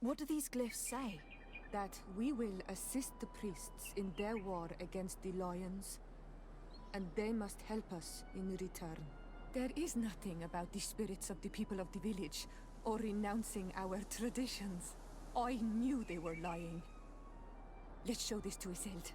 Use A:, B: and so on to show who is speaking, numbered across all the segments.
A: What do these glyphs say?
B: That we will assist the priests in their war against the lions, and they must help us in return. There is nothing about the spirits of the people of the village, or renouncing our traditions. I knew they were lying. Let's show this to Isolde.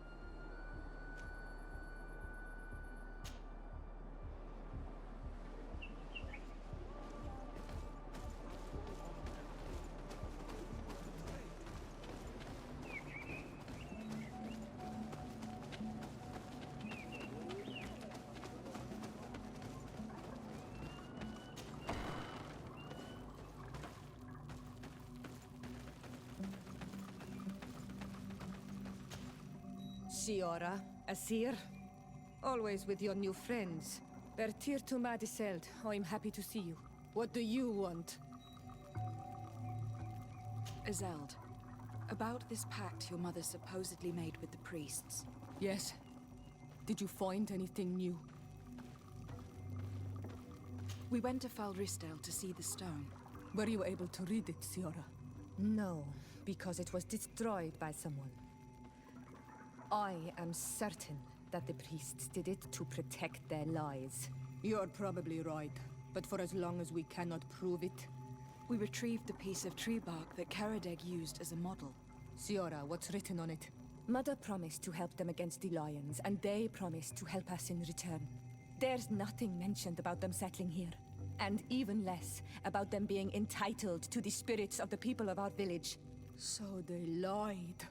B: Shiora, Asir, always with your new friends. Bertir to Madiseld, I'm happy to see you. What do you want?
A: Isolde, about this pact your mother supposedly made with the priests.
B: Yes. Did you find anything new?
A: We went to Falristel to see the stone.
B: Were you able to read it, Shiora? No, because it was destroyed by someone. I am certain that the priests did it to protect their lies. You're probably right, but for as long as we cannot prove it...
A: We retrieved a piece of tree bark that Karadeg used as a model.
B: Shiora, what's written on it? Mother promised to help them against the lions, and they promised to help us in return. There's nothing mentioned about them settling here, and even less about them being entitled to the spirits of the people of our village. So they lied.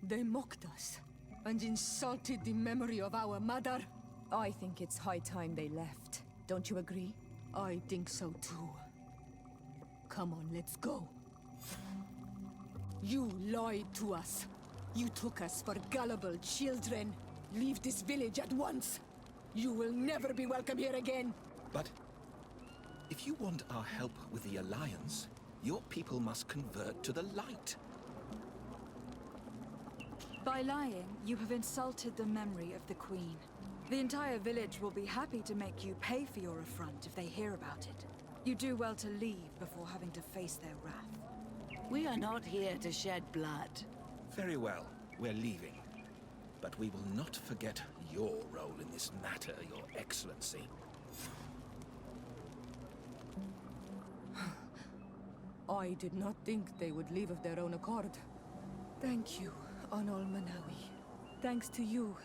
B: They mocked us, and insulted the memory of our mother. I think it's high time they left. Don't you agree? I think so too. Come on, let's go. You lied to us. You took us for gullible children. Leave this village at once. You will never be welcome here again.
C: But if you want our help with the Alliance, your people must convert to the light.
A: By lying, you have insulted the memory of the Queen. The entire village will be happy to make you pay for your affront if they hear about it. You do well to leave before having to face their wrath.
D: We are not here to shed blood.
C: Very well, we're leaving. But we will not forget your role in this matter, Your Excellency.
B: I did not think they would leave of their own accord. Thank you, Anol Manawi. Thanks to you,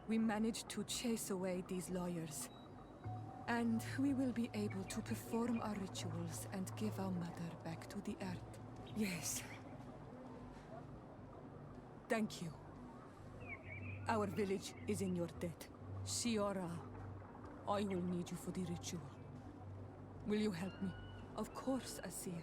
B: we managed to chase away these lawyers. And we will be able to perform our rituals and give our mother back to the earth. Yes. Thank you. Our village is in your debt. Shiora, I will need you for the ritual. Will you help me? Of course, Asir.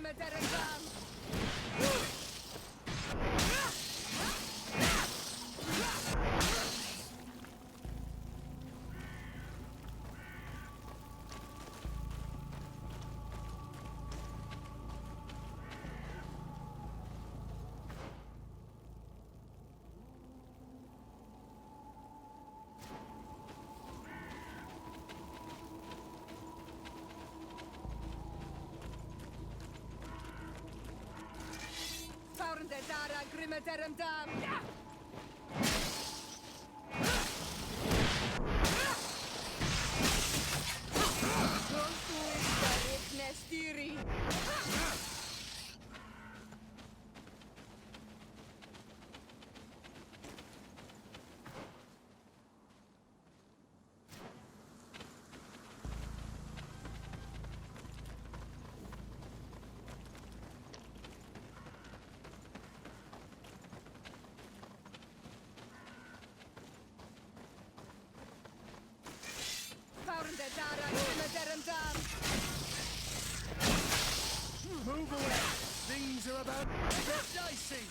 B: grimme derendam! Faurnde dara grimme derendam! Kontuis darikne stiri! Faurnde dara grimme derendam!
E: Move away! Things are about to get dicey!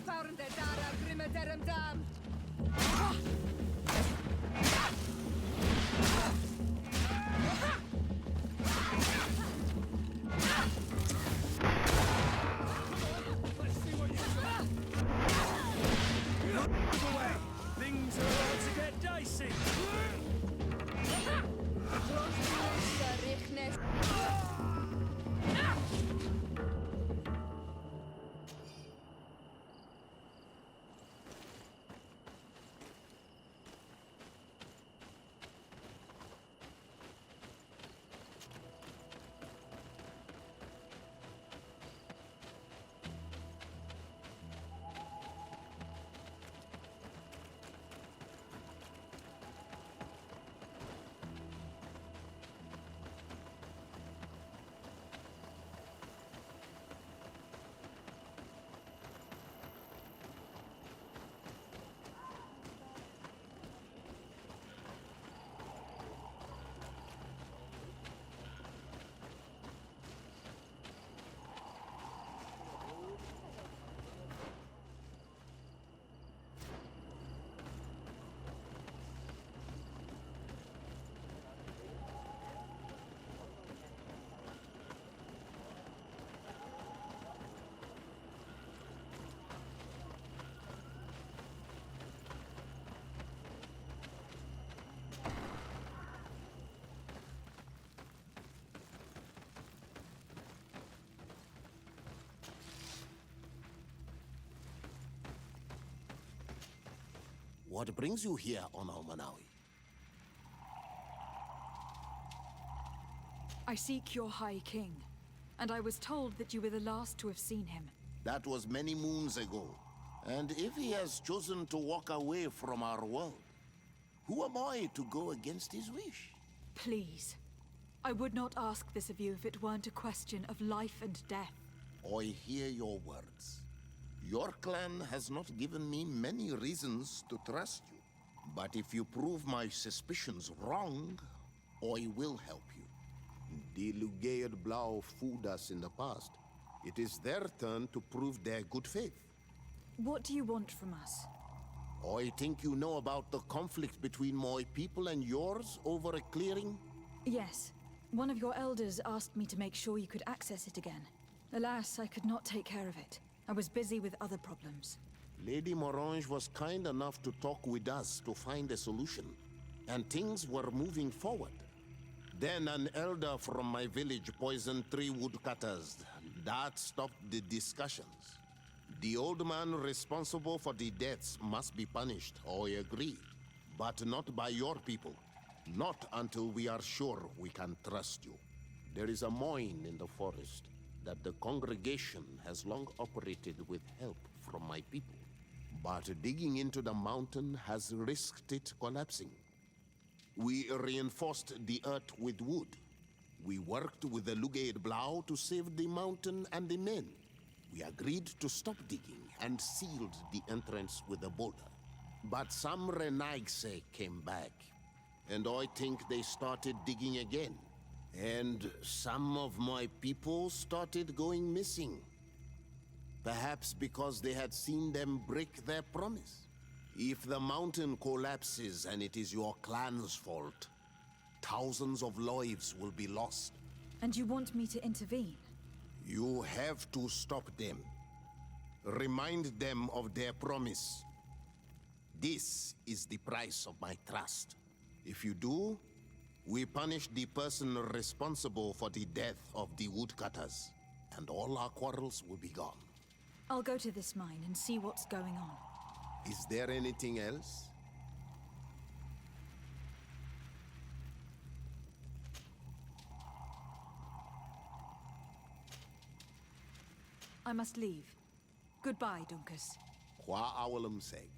B: Faurnde dara grimme derendam!
E: Let's see what you got! Move away! Things are about to get dicey!
B: Kontuis darikne...
F: What brings you here on Manawi?
A: I seek your High King, and I was told that you were the last to have seen him.
F: That was many moons ago. And if he has chosen to walk away from our world, who am I to go against his wish?
A: Please. I would not ask this of you if it weren't a question of life and death.
F: I hear your words. Your clan has not given me many reasons to trust you. But if you prove my suspicions wrong, I will help you. The Lugaid Blau fooled us in the past. It is their turn to prove their good faith.
A: What do you want from us?
F: I think you know about the conflict between my people and yours over a clearing?
A: Yes. One of your elders asked me to make sure you could access it again. Alas, I could not take care of it. I was busy with other problems.
F: Lady Morange was kind enough to talk with us to find a solution, and things were moving forward. Then an elder from my village poisoned 3 woodcutters. That stopped the discussions. The old man responsible for the deaths must be punished, I agree. But not by your people. Not until we are sure we can trust you. There is a mine in the forest that the congregation has long operated with help from my people. But digging into the mountain has risked it collapsing. We reinforced the earth with wood. We worked with the Lugaid Blau to save the mountain and the men. We agreed to stop digging and sealed the entrance with a boulder. But some Renaigse came back, and I think they started digging again. And some of my people started going missing. Perhaps because they had seen them break their promise. If the mountain collapses and it is your clan's fault, thousands of lives will be lost.
A: And you want me to intervene?
F: You have to stop them. Remind them of their promise. This is the price of my trust. If you do, we punish the person responsible for the death of the woodcutters, and all our quarrels will be gone.
A: I'll go to this mine and see what's going on.
F: Is there anything else?
A: I must leave. Goodbye, Dunkus.
F: Qua awalum seg.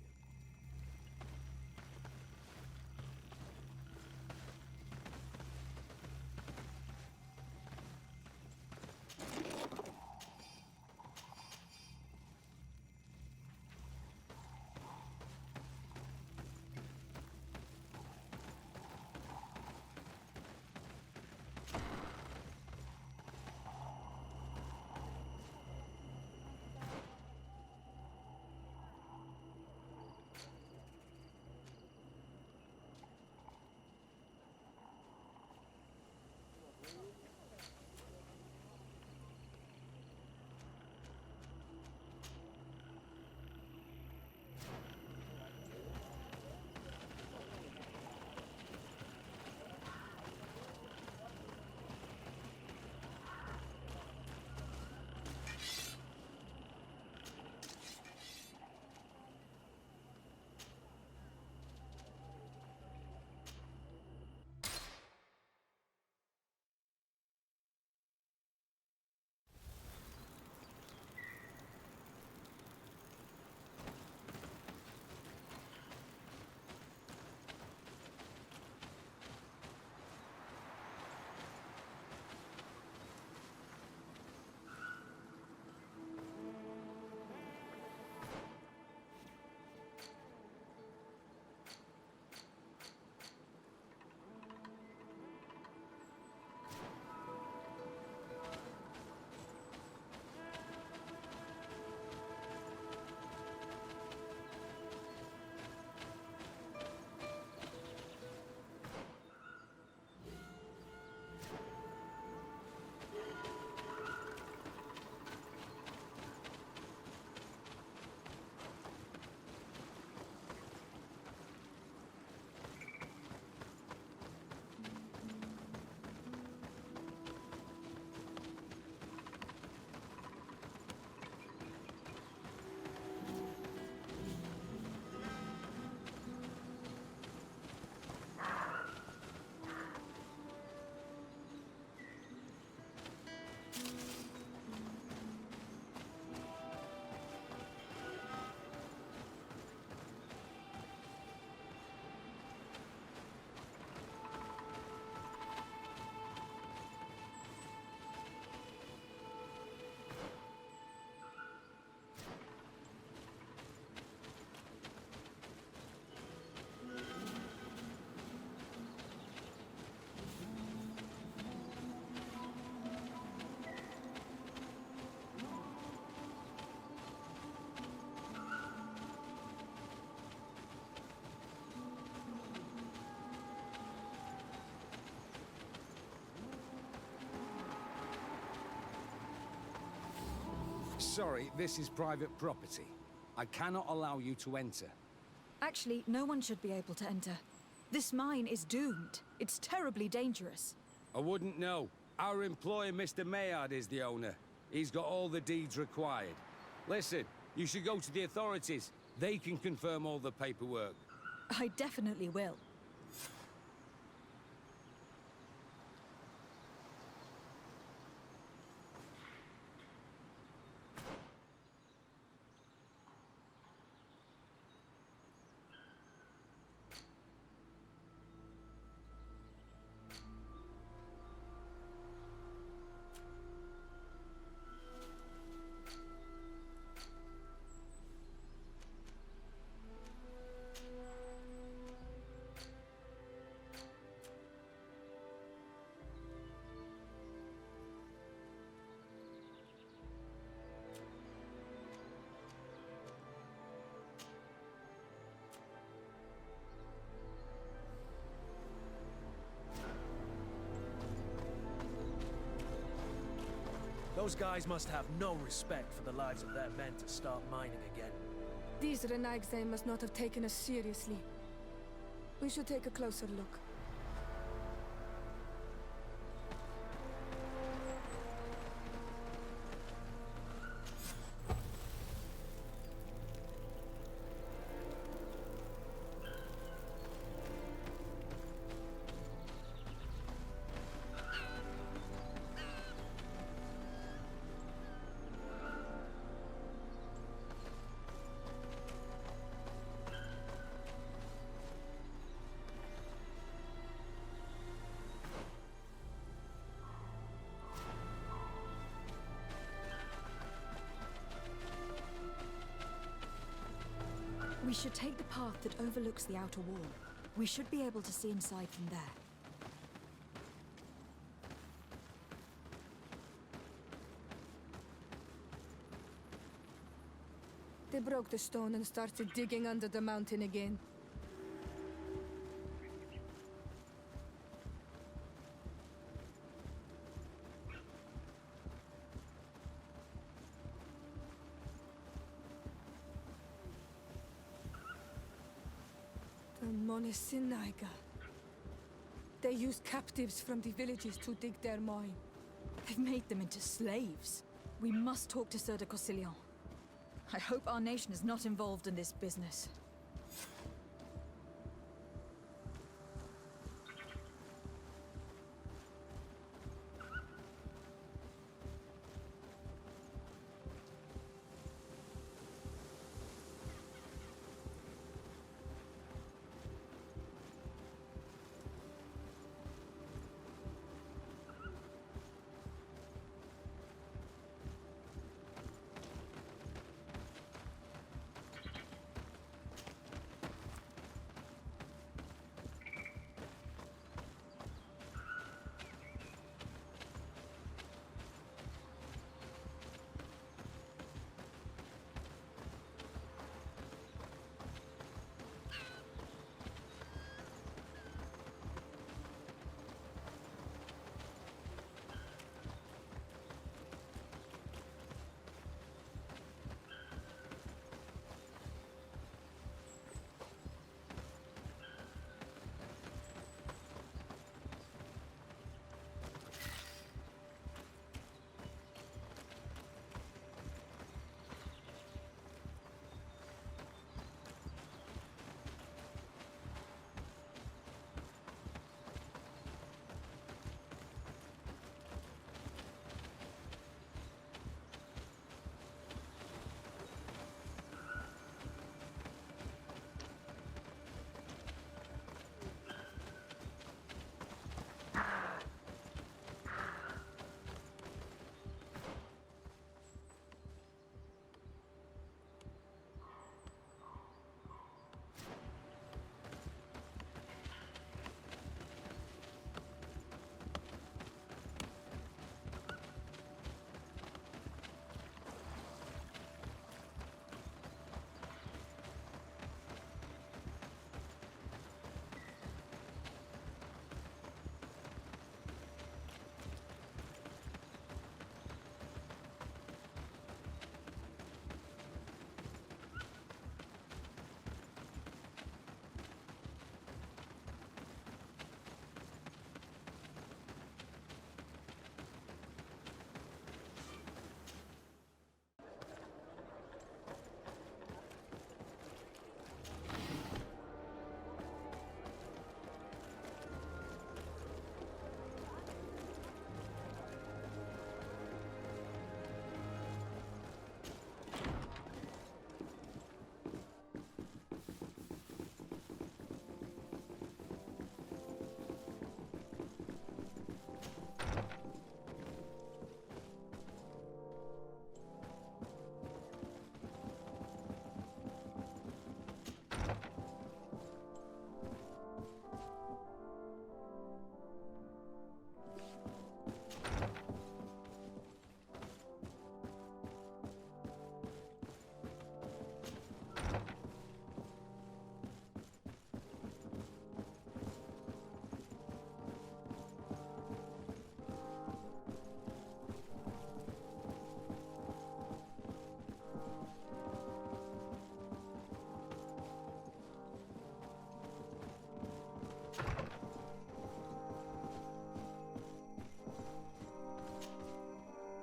E: sorry, this is private property. I cannot allow you to enter.
A: Actually, no one should be able to enter. This mine is doomed. It's terribly dangerous.
E: I wouldn't know. Our employer, Mr. Maillard, is the owner. He's got all the deeds required. Listen, you should go to the authorities. They can confirm all the paperwork.
A: I definitely will.
G: Those guys must have no respect for the lives of their men to start mining again.
B: These Renagse must not have taken us seriously. We should take a closer look.
A: We should take the path that overlooks the outer wall. We should be able to see inside from there.
B: They broke the stone and started digging under the mountain again. The Monesinaiga. They use captives from the villages to dig their mine.
A: They've made them into slaves. We must talk to Sir de Cossillon. I hope our nation is not involved in this business.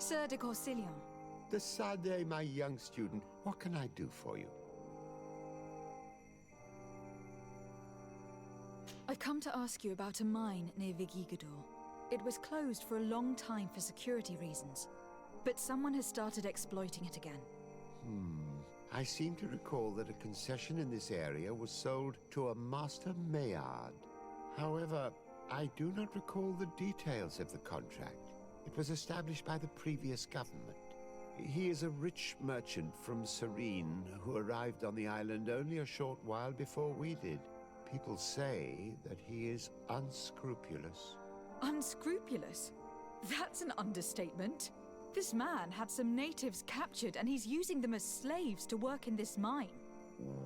A: Sir de Corsilion.
H: De Sade, my young student, what can I do for you?
A: I've come to ask you about a mine near Vigigador. It was closed for a long time for security reasons, but someone has started exploiting it again.
H: I seem to recall that a concession in this area was sold to a Master Maillard. However, I do not recall the details of the contract. It was established by the previous government. He is a rich merchant from Serene who arrived on the island only a short while before we did. People say that he is unscrupulous.
A: Unscrupulous? That's an understatement. This man had some natives captured and he's using them as slaves to work in this mine.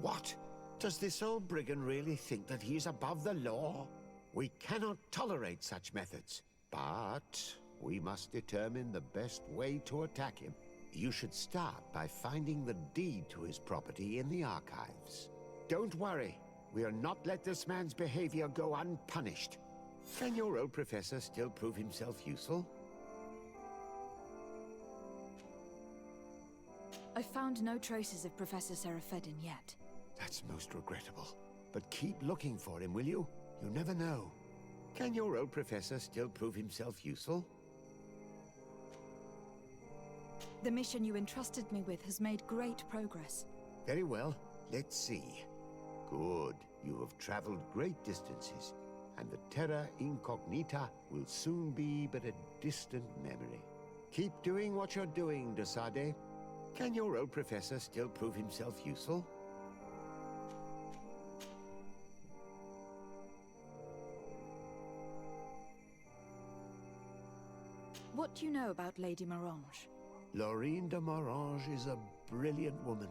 H: What? Does this old brigand really think that he is above the law? We cannot tolerate such methods, but we must determine the best way to attack him. You should start by finding the deed to his property in the archives. Don't worry. We'll not let this man's behavior go unpunished. Can your old professor still prove himself useful?
A: I've found no traces of Professor Seraphedin yet.
H: That's most regrettable. But keep looking for him, will you? You never know. Can your old professor still prove himself useful?
A: The mission you entrusted me with has made great progress.
H: Very well. Let's see. Good. You have traveled great distances, and the Terra Incognita will soon be but a distant memory. Keep doing what you're doing, de Sade. Can your old professor still prove himself useful?
A: What do you know about Lady Morange?
H: Laurine de Morange is a brilliant woman.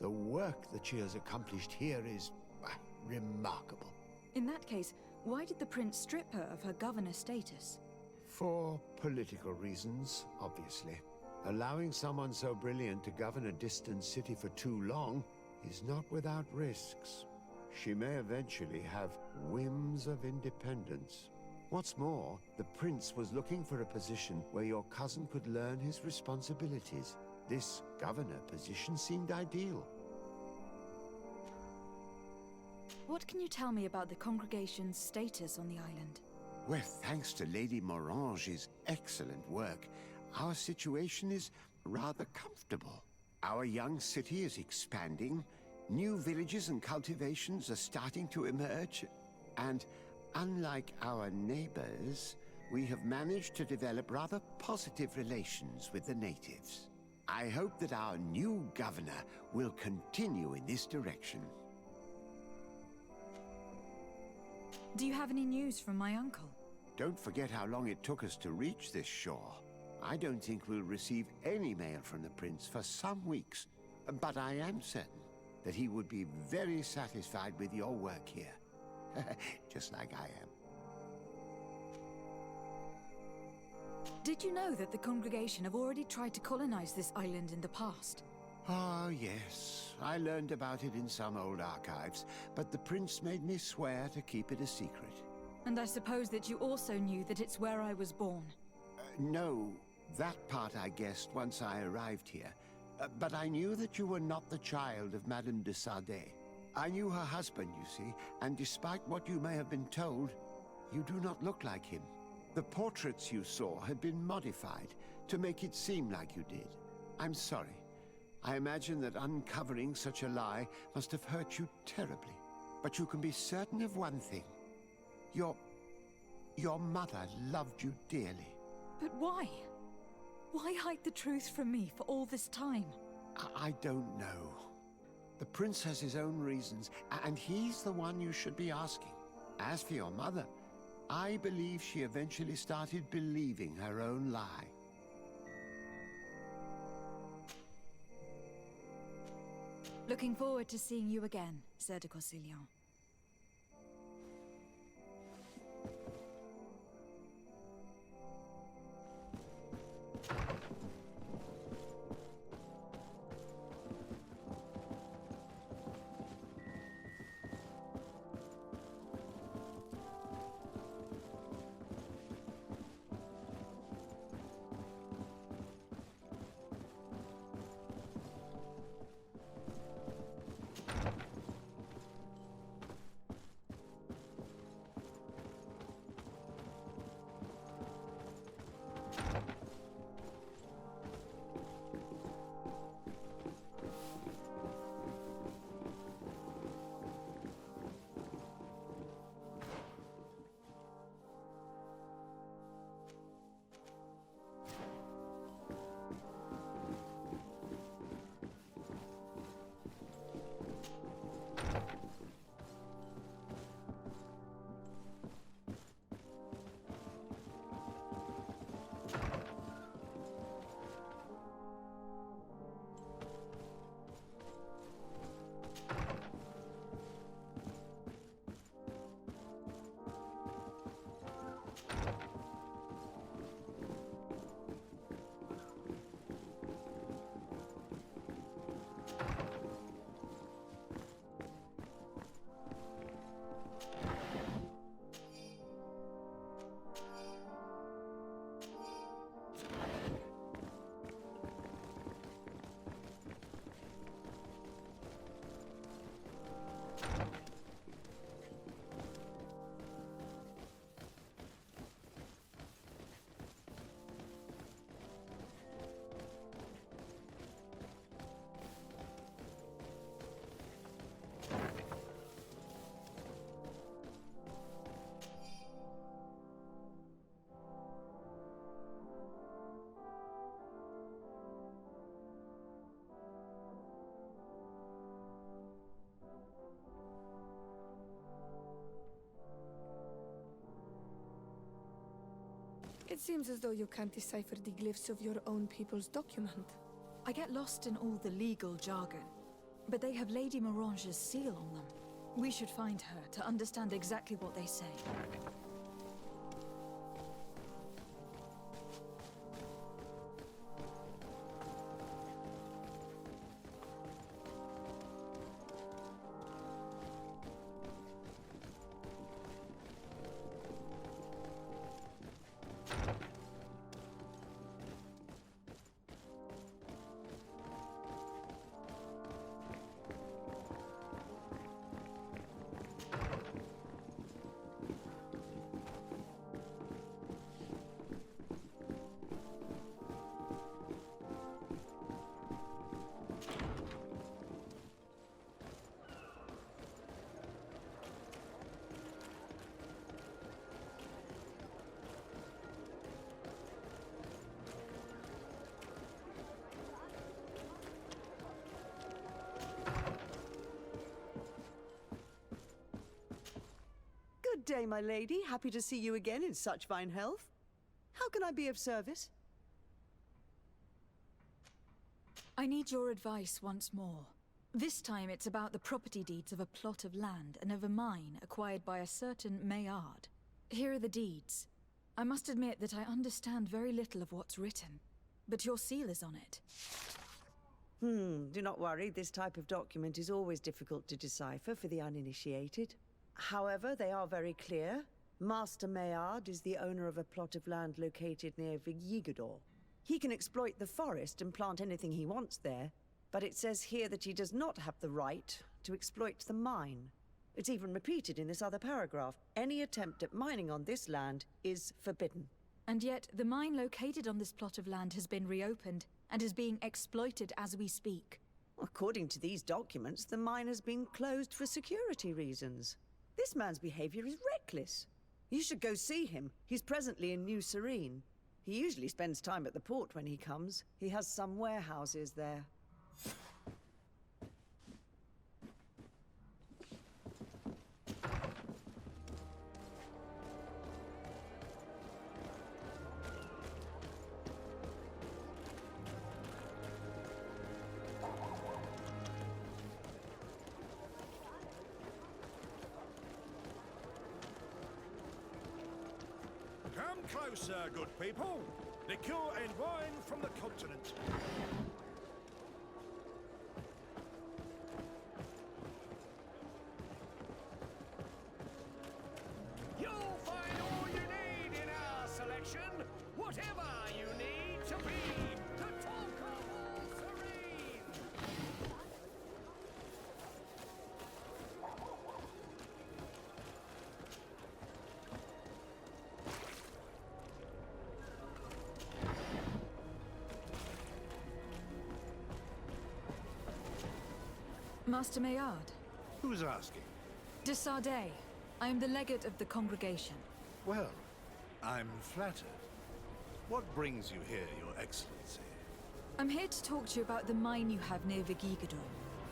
H: The work that she has accomplished here is remarkable.
A: In that case, why did the prince strip her of her governor status?
H: For political reasons, obviously. Allowing someone so brilliant to govern a distant city for too long is not without risks. She may eventually have whims of independence. What's more, the prince was looking for a position where your cousin could learn his responsibilities. This governor position seemed ideal.
A: What can you tell me about the congregation's status on the island?
H: Well, thanks to Lady Morange's excellent work, our situation is rather comfortable. Our young city is expanding, new villages and cultivations are starting to emerge, and unlike our neighbors, we have managed to develop rather positive relations with the natives. I hope that our new governor will continue in this direction.
A: Do you have any news from my uncle?
H: Don't forget how long it took us to reach this shore. I don't think we'll receive any mail from the prince for some weeks, but I am certain that he would be very satisfied with your work here. Just like I am.
A: Did you know that the congregation have already tried to colonize this island in the past?
H: Oh, yes. I learned about it in some old archives, but the prince made me swear to keep it a secret.
A: And I suppose that you also knew that it's where I was born.
H: No, that part I guessed once I arrived here. But I knew that you were not the child of Madame de Sade. I knew her husband, you see, and despite what you may have been told, you do not look like him. The portraits you saw had been modified to make it seem like you did. I'm sorry. I imagine that uncovering such a lie must have hurt you terribly. But you can be certain of one thing. Your mother loved you dearly.
A: But why? Why hide the truth from me for all this time?
H: I don't know. The prince has his own reasons, and he's the one you should be asking. As for your mother, I believe she eventually started believing her own lie.
A: Looking forward to seeing you again, Sir de Corsilion.
B: It seems as though you can't decipher the glyphs of your own people's document.
A: I get lost in all the legal jargon, but they have Lady Morange's seal on them. We should find her to understand exactly what they say.
I: Good day, my lady. Happy to see you again in such fine health. How can I be of service?
A: I need your advice once more. This time it's about the property deeds of a plot of land and of a mine acquired by a certain Maillard. Here are the deeds. I must admit that I understand very little of what's written, but your seal is on it.
I: Do not worry. This type of document is always difficult to decipher for the uninitiated. However, they are very clear. Master Maillard is the owner of a plot of land located near Vigigidor. He can exploit the forest and plant anything he wants there, but it says here that he does not have the right to exploit the mine. It's even repeated in this other paragraph. Any attempt at mining on this land is forbidden.
A: And yet, the mine located on this plot of land has been reopened and is being exploited as we speak.
I: According to these documents, the mine has been closed for security reasons. This man's behavior is reckless. You should go see him. He's presently in New Serene. He usually spends time at the port when he comes. He has some warehouses there.
J: Come closer, good people. Liqueur and wine from the continent. You'll find all you need in our selection. Whatever you need to be the talk of all Serene.
A: Master Maillard.
J: Who's asking?
A: De Sardet. I am the legate of the congregation.
J: Well, I'm flattered. What brings you here, Your Excellency?
A: I'm here to talk to you about the mine you have near Vigigidor.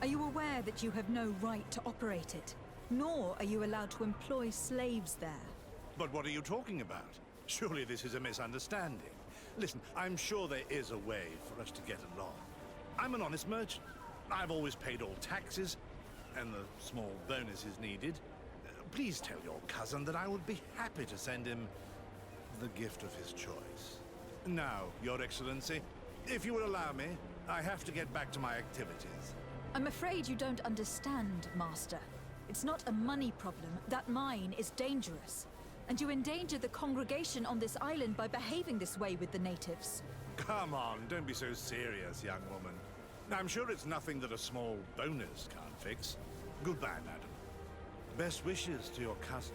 A: Are you aware that you have no right to operate it? Nor are you allowed to employ slaves there.
J: But what are you talking about? Surely this is a misunderstanding. Listen, I'm sure there is a way for us to get along. I'm an honest merchant. I've always paid all taxes, and the small bonuses needed. Please tell your cousin that I would be happy to send him the gift of his choice. Now, Your Excellency, if you will allow me, I have to get back to my activities.
A: I'm afraid you don't understand, Master. It's not a money problem. That mine is dangerous. And you endanger the congregation on this island by behaving this way with the natives.
J: Come on, don't be so serious, young woman. I'm sure it's nothing that a small bonus can't fix. Goodbye, madam. Best wishes to your cousin.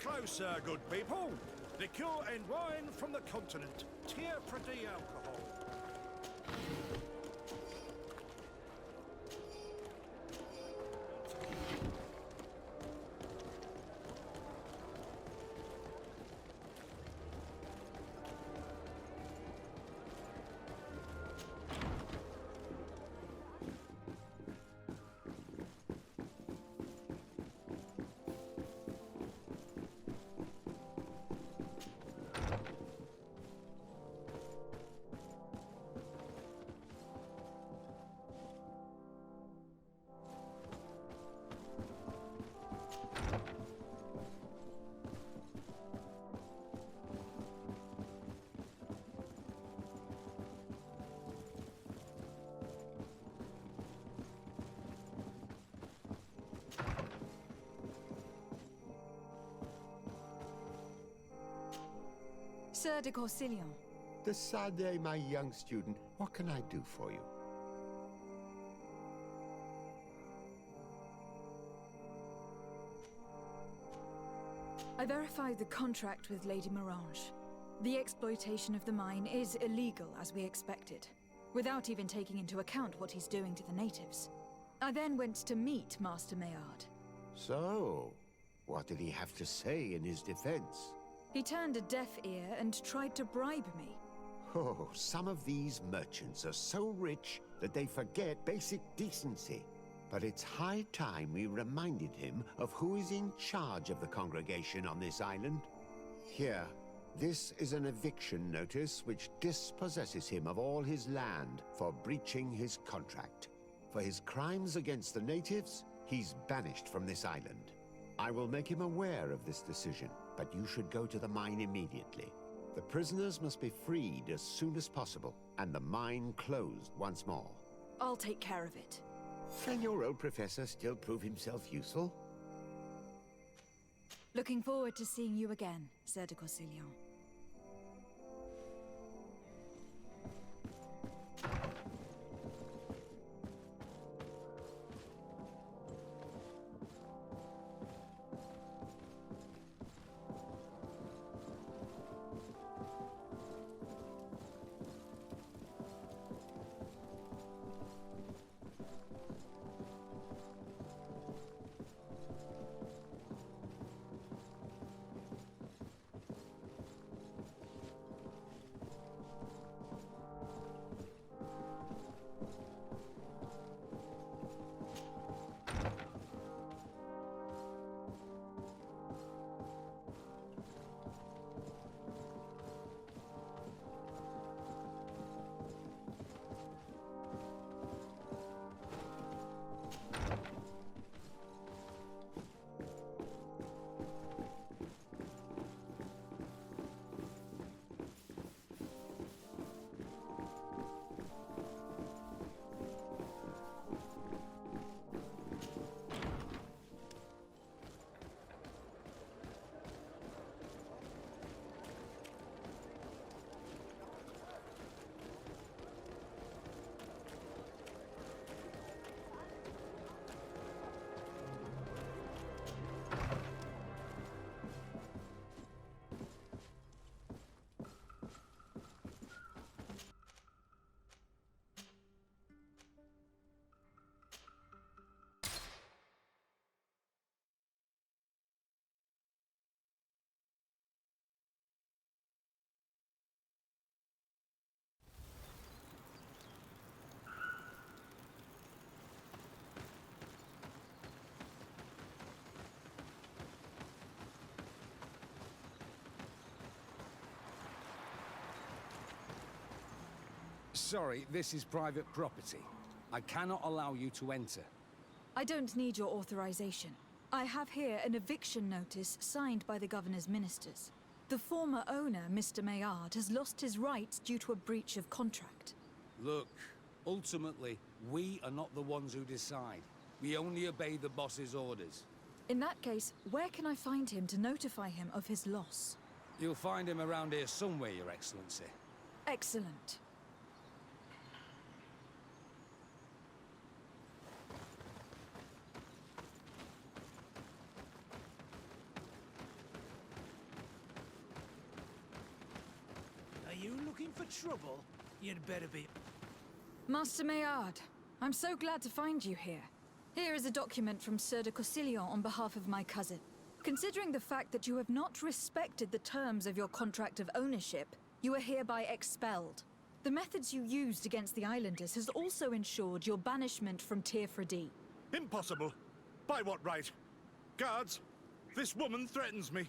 J: Closer, good people. Liqueur and wine from the continent. Tier for the alcohol.
A: Sir de Corsilion.
H: De Sade, my young student, what can I do for you?
A: I verified the contract with Lady Mirange. The exploitation of the mine is illegal, as we expected, without even taking into account what he's doing to the natives. I then went to meet Master Maillard.
H: So, what did he have to say in his defense?
A: He turned a deaf ear and tried to bribe me.
H: Oh, some of these merchants are so rich that they forget basic decency. But it's high time we reminded him of who is in charge of the congregation on this island. Here, this is an eviction notice which dispossesses him of all his land for breaching his contract. For his crimes against the natives, he's banished from this island. I will make him aware of this decision, but you should go to the mine immediately. The prisoners must be freed as soon as possible, and the mine closed once more.
A: I'll take care of it.
H: Can your old professor still prove himself useful?
A: Looking forward to seeing you again, Sir de Corsilion.
E: Sorry, this is private property. I cannot allow you to enter.
A: I don't need your authorization. I have here an eviction notice signed by the governor's ministers. The former owner, Mr. Maillard, has lost his rights due to a breach of contract.
E: Look, ultimately, we are not the ones who decide. We only obey the boss's orders.
A: In that case, where can I find him to notify him of his loss?
E: You'll find him around here somewhere, Your Excellency.
A: Excellent.
G: looking for trouble? You'd better be...
A: Master Maillard, I'm so glad to find you here. Here is a document from Sieur de Cossillon on behalf of my cousin. Considering the fact that you have not respected the terms of your contract of ownership, you are hereby expelled. The methods you used against the islanders has also ensured your banishment from Tirfredi.
J: Impossible. By what right? Guards, this woman threatens me.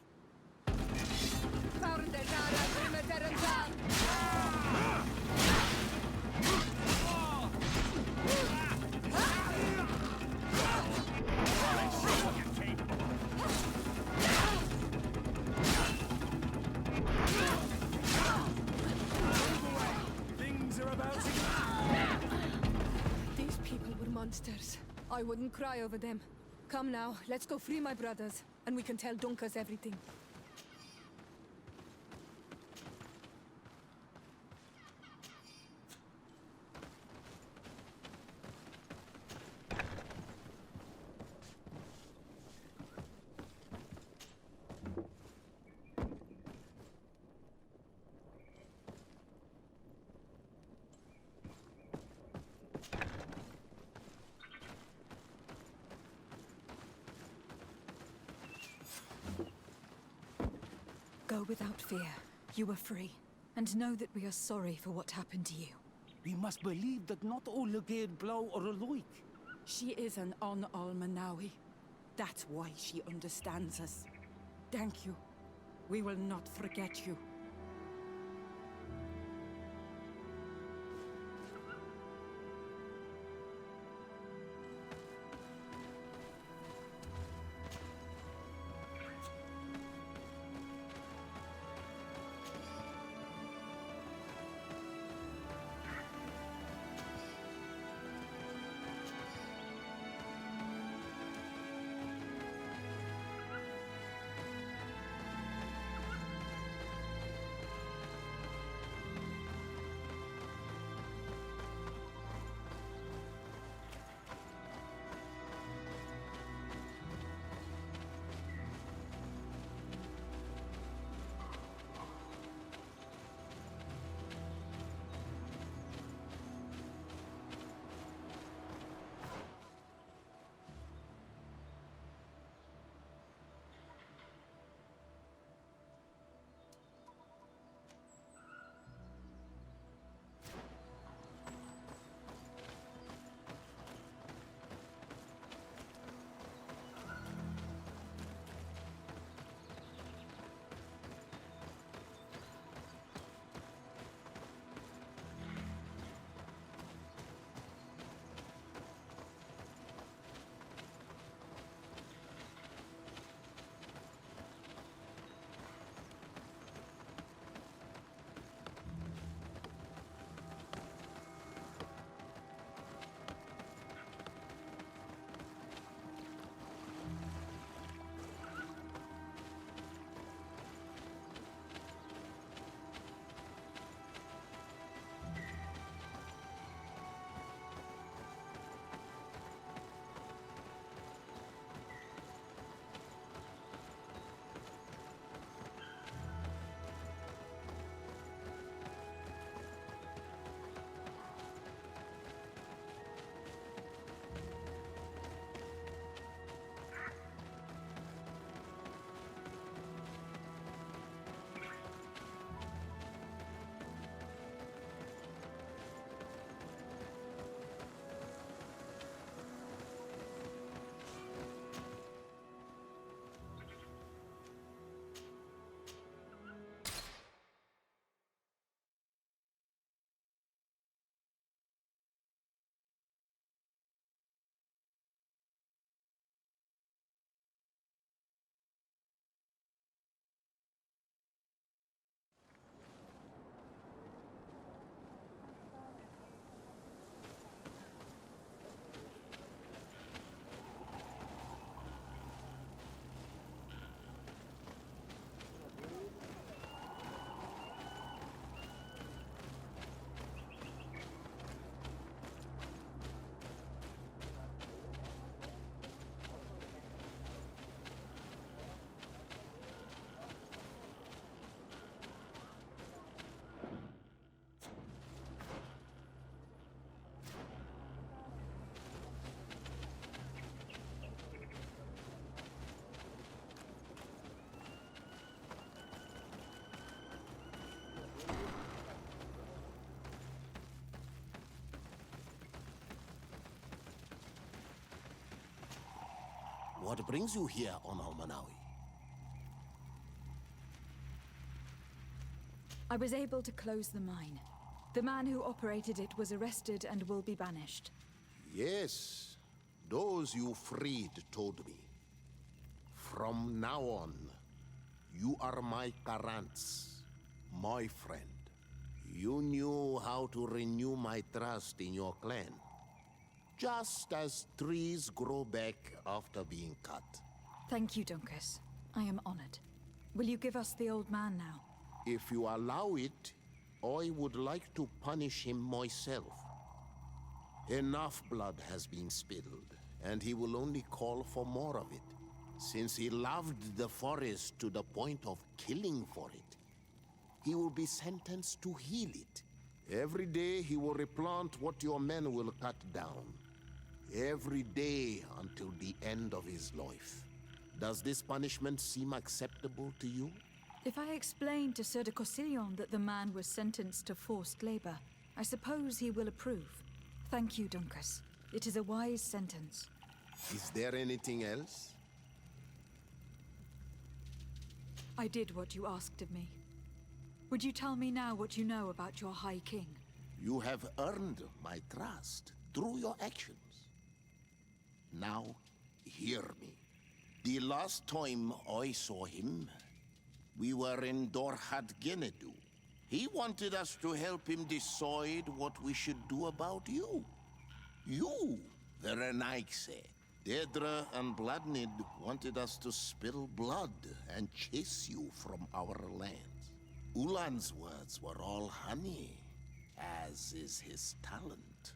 G: Things are about to...
B: These people were monsters. I wouldn't cry over them. Come now, let's go free my brothers, and we can tell Dunkas everything.
A: Go without fear. You are free. And know that we are sorry for what happened to you.
E: We must believe that not all Legate blow or alike.
K: She is an Almanawi. That's why she understands us. Thank you. We will not forget you.
F: What brings you here on Almanawi?
A: I was able to close the mine. The man who operated it was arrested and will be banished.
F: Yes, those you freed told me. From now on, you are my Karants, my friend. You knew how to renew my trust in your clan. Just as trees grow back after being cut.
A: Thank you, Dunkus. I am honored. Will you give us the old man now?
F: If you allow it, I would like to punish him myself. Enough blood has been spilled, and he will only call for more of it. Since he loved the forest to the point of killing for it, he will be sentenced to heal it. Every day he will replant what your men will cut down. Every day until the end of his life. Does this punishment seem acceptable to you?
A: If I explain to Sir de Corsillon that the man was sentenced to forced labor, I suppose he will approve. Thank you, Dunkus. It is a wise sentence.
F: Is there anything else?
A: I did what you asked of me. Would you tell me now what you know about your High King?
F: You have earned my trust through your actions. Now, hear me. The last time I saw him, we were in Dorhat Genedu. He wanted us to help him decide what we should do about you. You, the Renaigse. Dedra and Bladnid wanted us to spill blood and chase you from our lands. Ulan's words were all honey, as is his talent,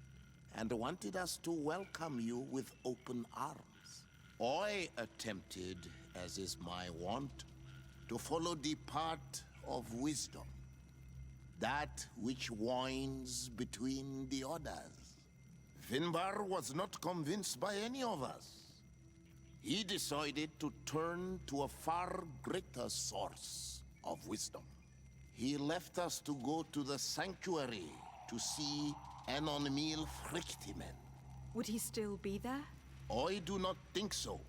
F: and wanted us to welcome you with open arms. I attempted, as is my wont, to follow the path of wisdom, that which winds between the others. Finbar was not convinced by any of us. He decided to turn to a far greater source of wisdom. He left us to go to the sanctuary to see Enonmil Frictimen.
A: Would he still be there?
F: I do not think so.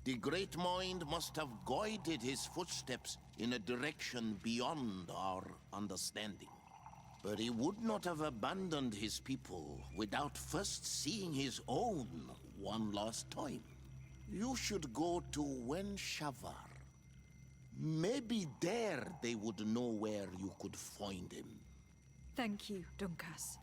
F: The Great Mind must have guided his footsteps in a direction beyond our understanding. But he would not have abandoned his people without first seeing his own one last time. You should go to Wen Shavar. Maybe there they would know where you could find him.
A: Thank you, Dunkas.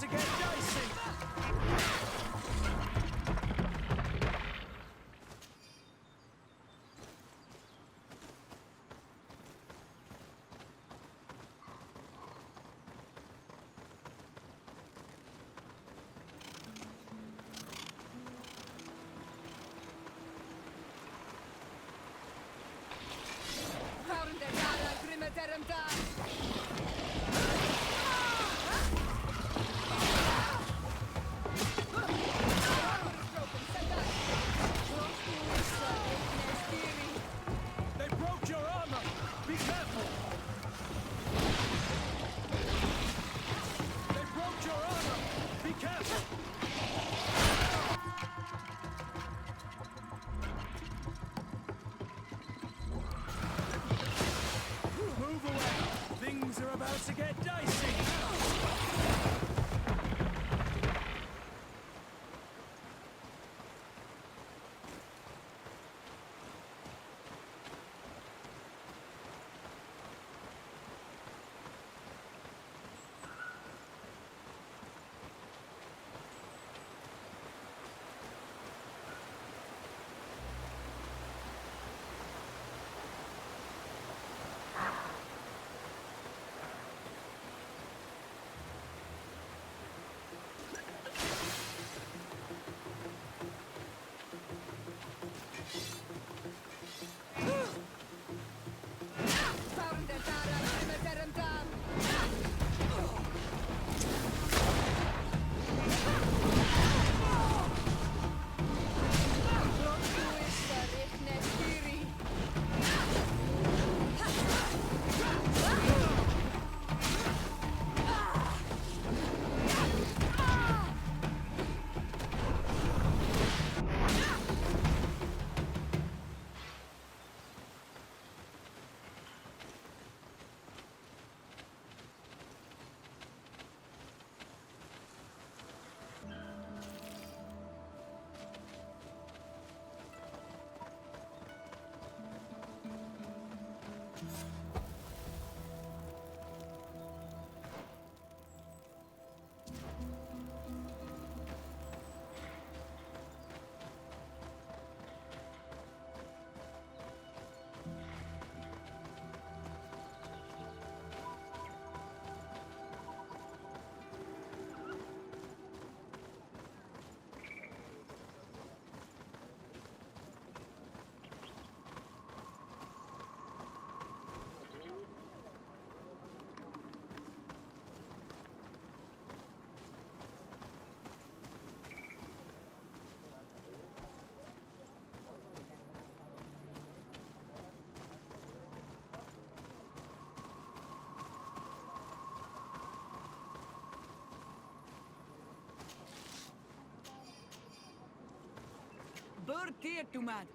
G: to get dicey! They broke your armor! Be careful! They broke your armor! Be careful! Move away! Things are about to get dicey!
K: Bird dear to mad.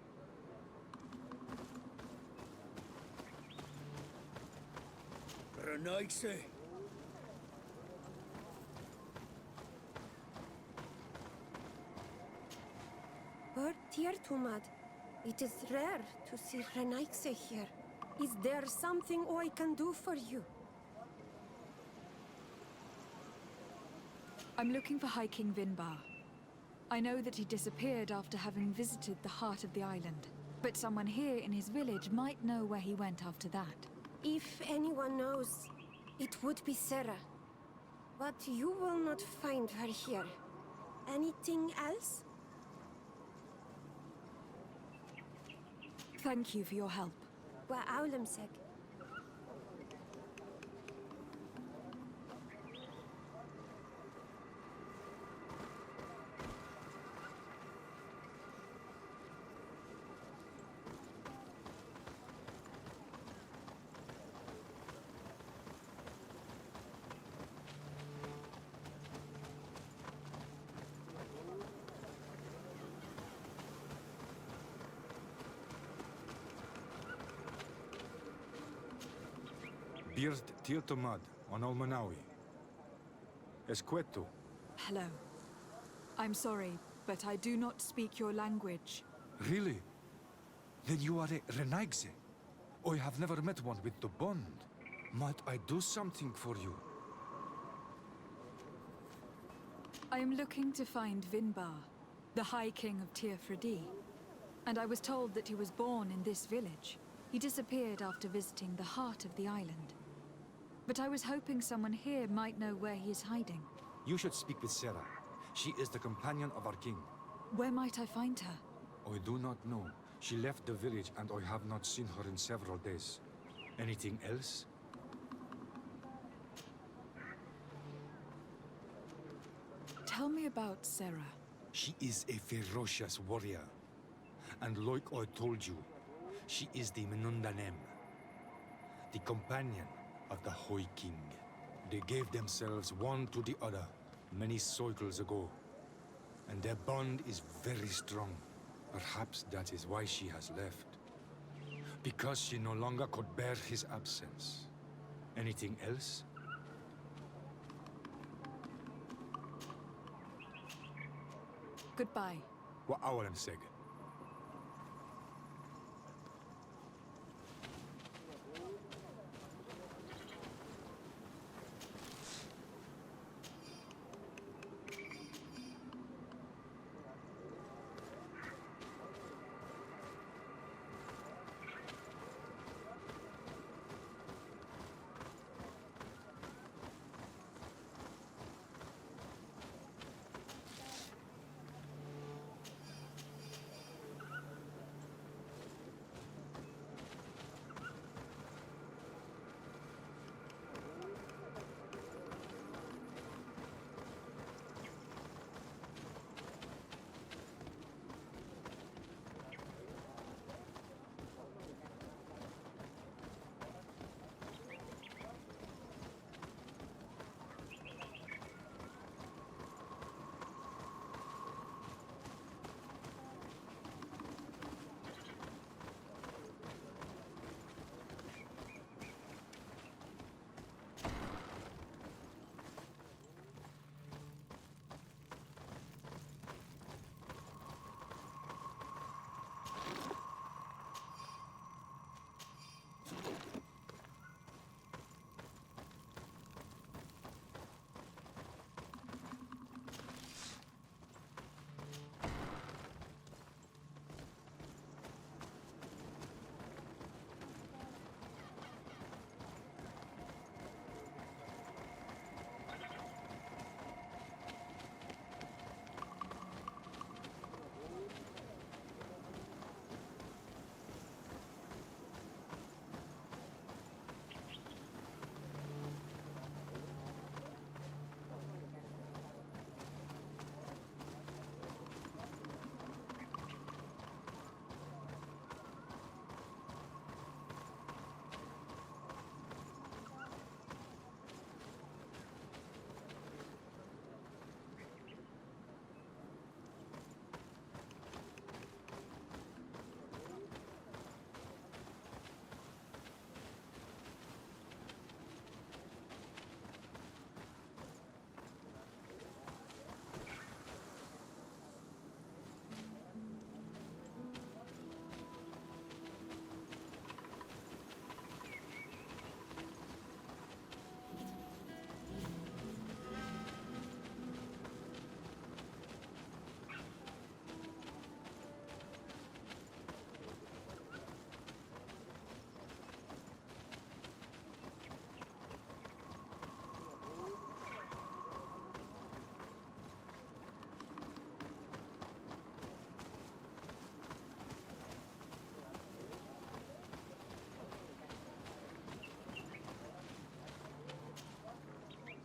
G: Renaigse.
L: Bird dear to mad. It is rare to see Renaigse here. Is there something I can do for you?
A: I'm looking for High King Vinbar. I know that he disappeared after having visited the heart of the island, but someone here in his village might know where he went after that.
L: If anyone knows, it would be Sarah. But you will not find her here. Anything else?
A: Thank you for your help.
L: Wa awlemsek.
M: Bird Tirtomad on Olmanawi. Esqueto.
A: Hello. I'm sorry, but I do not speak your language.
M: Really? Then you are a Renaigse. I have never met one with the bond. Might I do something for you?
A: I am looking to find Vinbar, the High King of Tir-Fredi. And I was told that he was born in this village. He disappeared after visiting the heart of the island. But I was hoping someone here might know where he is hiding.
M: You should speak with Sarah. She is the companion of our king.
A: Where might I find her?
M: I do not know. She left the village and I have not seen her in several days. Anything else?
A: Tell me about Sarah.
M: She is a ferocious warrior. And like I told you, she is the Menundanem, the companion of the High King. They gave themselves one to the other many cycles ago, and their bond is very strong. Perhaps that is why she has left. Because she no longer could bear his absence. Anything else?
A: Goodbye.
M: Wa awalan seg.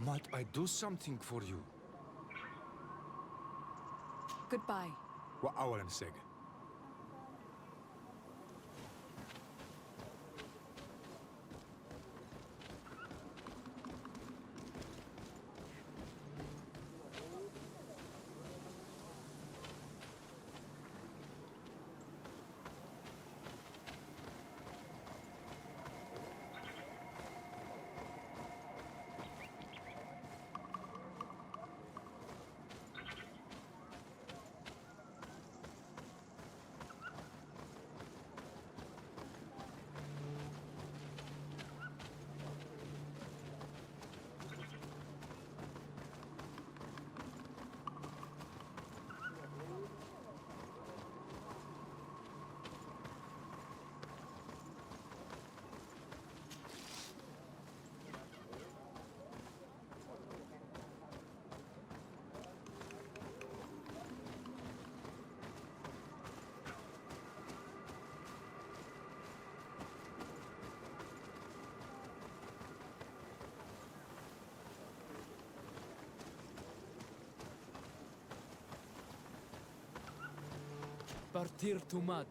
M: Might I do something for you?
A: Goodbye.
M: Wa awalan seg.
G: Partir to mud.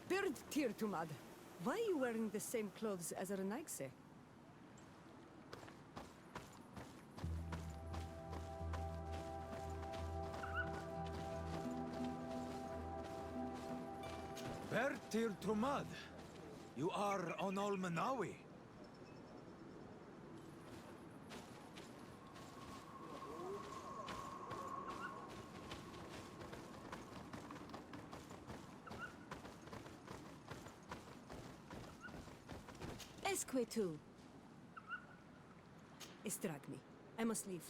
B: Bird Tirtumad, why are you wearing the same clothes as Renaigse?
M: Bertir Trumad, you are on Olmanawi.
B: Esque tu. Istragni. I must leave.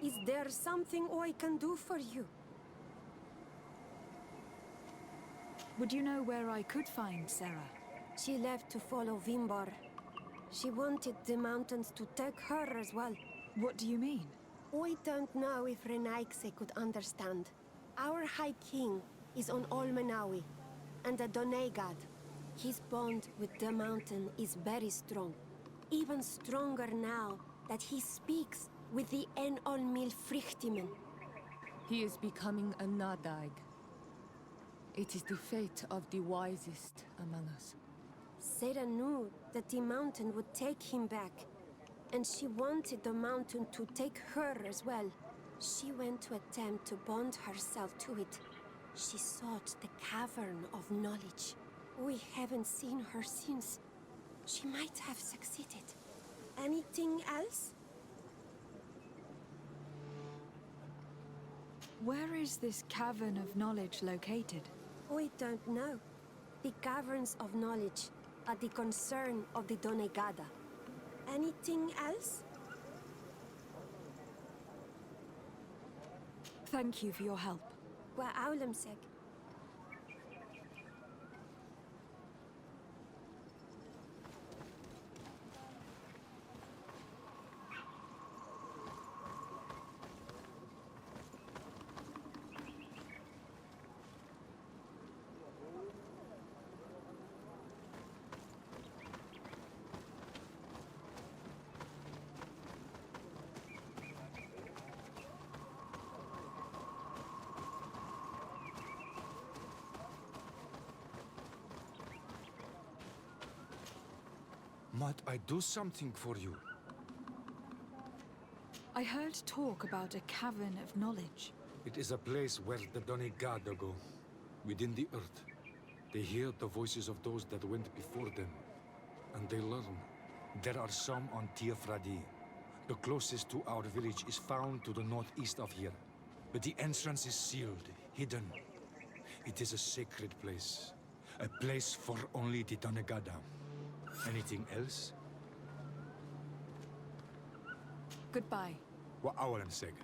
L: Is there something I can do for you?
A: Would you know where I could find Sarah?
L: She left to follow Vimbar. She wanted the mountains to take her as well.
A: What do you mean?
L: I don't know if Renaigse could understand. Our High King is on Olmenawi, and a Doneigad. His bond with the mountain is very strong. Even stronger now that he speaks with the Olmil Frichtimen.
B: He is becoming a Nadaig. It is the fate of the wisest among us.
L: Sarah knew that the mountain would take him back, and she wanted the mountain to take her as well. She went to attempt to bond herself to it. She sought the cavern of knowledge. We haven't seen her since. She might have succeeded. Anything else?
A: Where is this cavern of knowledge located?
L: We don't know. The caverns of knowledge are the concern of the Doneigada. Anything else?
A: Thank you for your help.
L: Wa aulemseg.
M: Might I do something for you?
A: I heard talk about a cavern of knowledge.
M: It is a place where the Doneigada go, within the earth. They hear the voices of those that went before them, and they learn. There are some on Tiafradi. The closest to our village is found to the northeast of here, but the entrance is sealed, hidden. It is a sacred place, a place for only the Doneigada. Anything else?
A: Goodbye.
M: Wa awalenseg.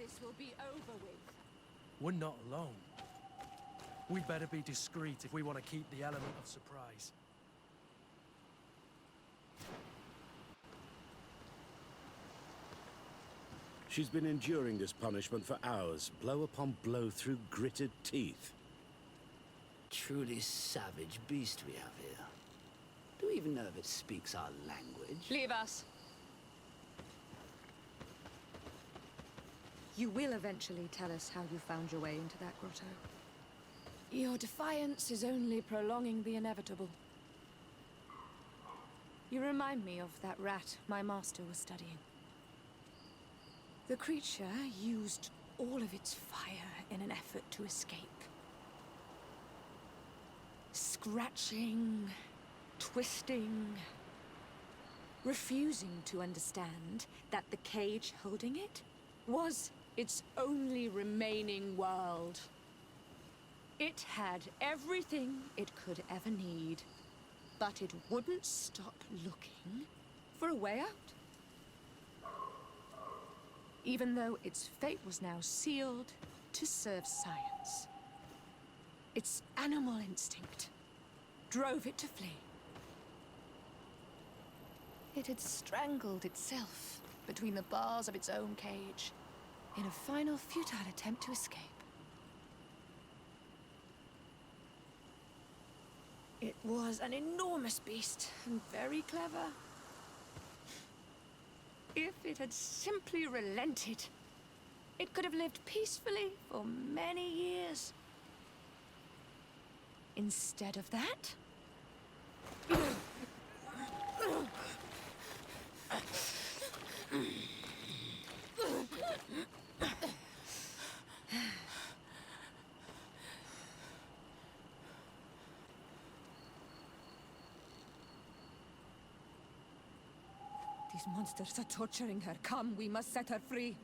B: this will be over with.
G: We're not alone. We'd better be discreet if we want to keep the element of surprise.
N: She's been enduring this punishment for hours, blow upon blow through gritted teeth.
D: Truly savage beast we have here. Do we even know if it speaks our language?
B: Leave us. You will eventually tell us how you found your way into that grotto. Your defiance is only prolonging the inevitable. You remind me of that rat my master was studying. The creature used all of its fire in an effort to escape. Scratching, twisting, refusing to understand that the cage holding it was its only remaining world. It had everything it could ever need, but it wouldn't stop looking for a way out. Even though its fate was now sealed to serve science. Its animal instinct drove it to flee. It had strangled itself between the bars of its own cage in a final futile attempt to escape. It was an enormous beast and very clever. If it had simply relented, it could have lived peacefully for many years. Instead of that... These monsters are torturing her. Come, we must set her free.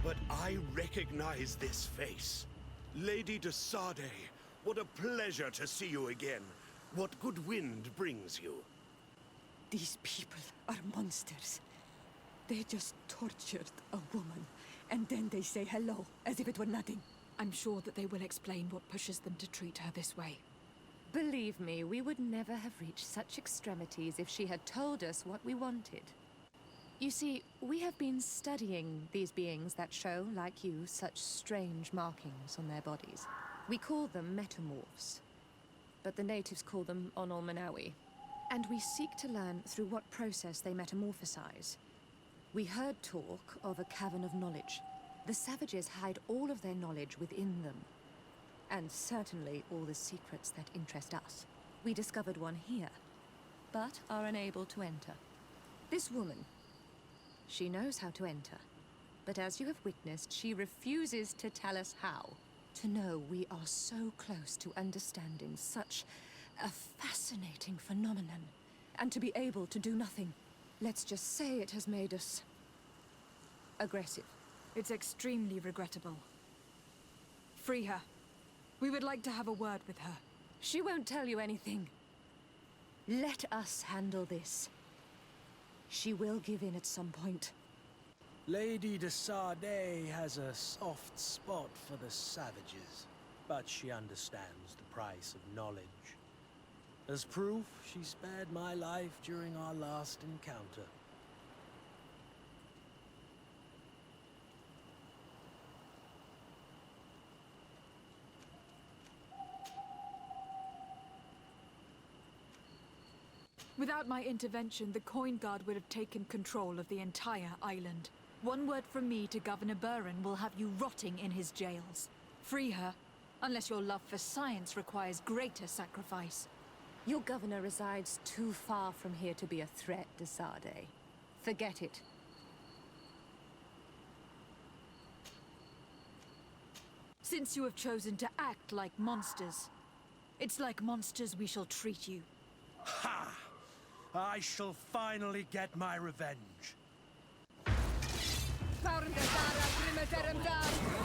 N: But I recognize this face. Lady de Sade, what a pleasure to see you again. What good wind brings you?
B: These people are monsters. They just tortured a woman, and then they say hello, as if it were nothing.
A: I'm sure that they will explain what pushes them to treat her this way.
B: Believe me, we would never have reached such extremities if she had told us what we wanted. You see, we have been studying these beings that show, like you, such strange markings on their bodies. We call them metamorphs, but the natives call them Onol Manawi. And we seek to learn through what process they metamorphosize. We heard talk of a cavern of knowledge. The savages hide all of their knowledge within them. And certainly all the secrets that interest us. We discovered one here, but are unable to enter. This woman, she knows how to enter. But as you have witnessed, she refuses to tell us how. To know we are so close to understanding such a fascinating phenomenon and to be able to do nothing. Let's just say it has made us aggressive.
A: It's extremely regrettable. Free her. We would like to have a word with her.
B: She won't tell you anything. Let us handle this. She will give in at some point.
G: Lady de Sardet has a soft spot for the savages, but she understands the price of knowledge. As proof, she spared my life during our last encounter.
A: Without my intervention, the Coin Guard would have taken control of the entire island. One word from me to Governor Buren will have you rotting in his jails. Free her, unless your love for science requires greater sacrifice.
B: Your governor resides too far from here to be a threat, de Sardet. Forget it.
A: Since you have chosen to act like monsters, it's like monsters we shall treat you.
G: Ha! I shall finally get my revenge.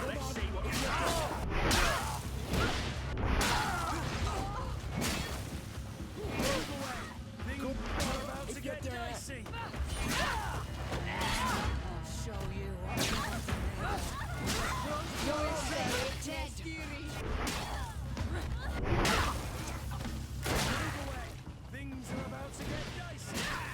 G: Let's see what you Move away! Things are about to get dicey!
K: I'll show you what
G: Move away! Things are about to get dicey!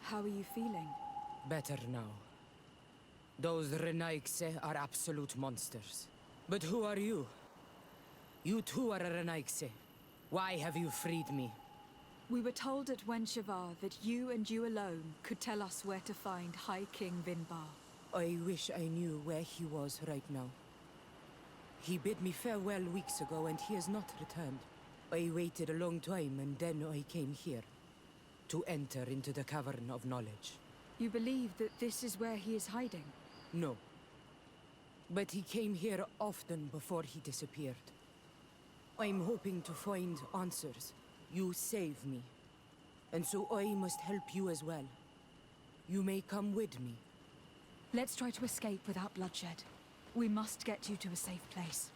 A: How are you feeling?
O: Better now. Those Renaigse are absolute monsters. But who are you? You too are a Renaigse. Why have you freed me?
A: We were told at Wenshavar that you and you alone could tell us where to find High King Vinbar.
O: I wish I knew where he was right now. He bid me farewell weeks ago and he has not returned. I waited a long time and then I came here. To enter into the Cavern of Knowledge.
A: You believe that this is where he is hiding?
O: No. But he came here often before he disappeared. I'm hoping to find answers. You saved me. And so I must help you as well. You may come with me.
A: Let's try to escape without bloodshed. We must get you to a safe place.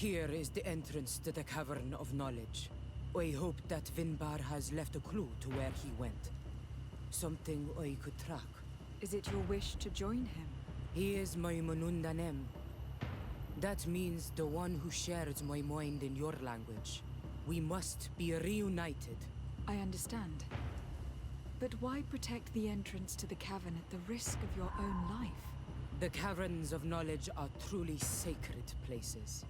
O: Here is the entrance to the Cavern of Knowledge. I hope that Vinbar has left a clue to where he went. Something I could track.
A: Is it your wish to join him?
O: He is my Manundanem. That means the one who shares my mind in your language. We must be reunited.
A: I understand. But why protect the entrance to the cavern at the risk of your own life?
O: The Caverns of Knowledge are truly sacred places.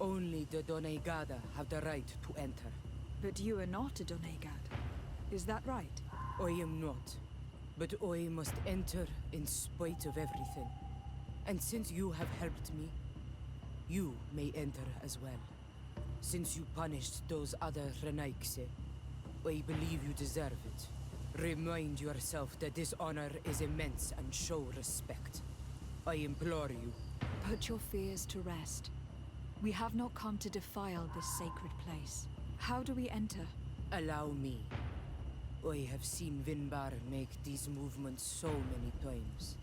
O: Only the Doneigada have the right to enter.
A: But you are not a Doneigad. Is that right?
O: I am not. But I must enter in spite of everything. And since you have helped me, you may enter as well. Since you punished those other Renaigse, I believe you deserve it. Remind yourself that this honor is immense and show respect. I implore you.
A: Put your fears to rest. We have not come to defile this sacred place. How do we enter?
O: Allow me. I have seen Vinbar make these movements so many times.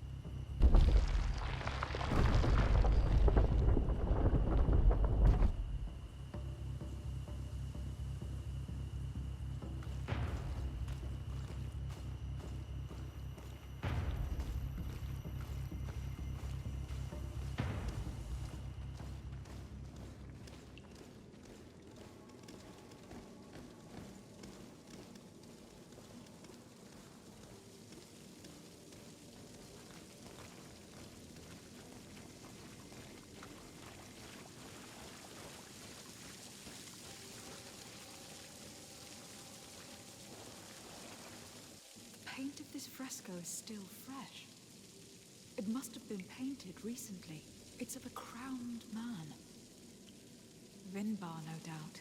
A: The paint of this fresco is still fresh. It must have been painted recently. It's of a crowned man. Vinbar, no doubt.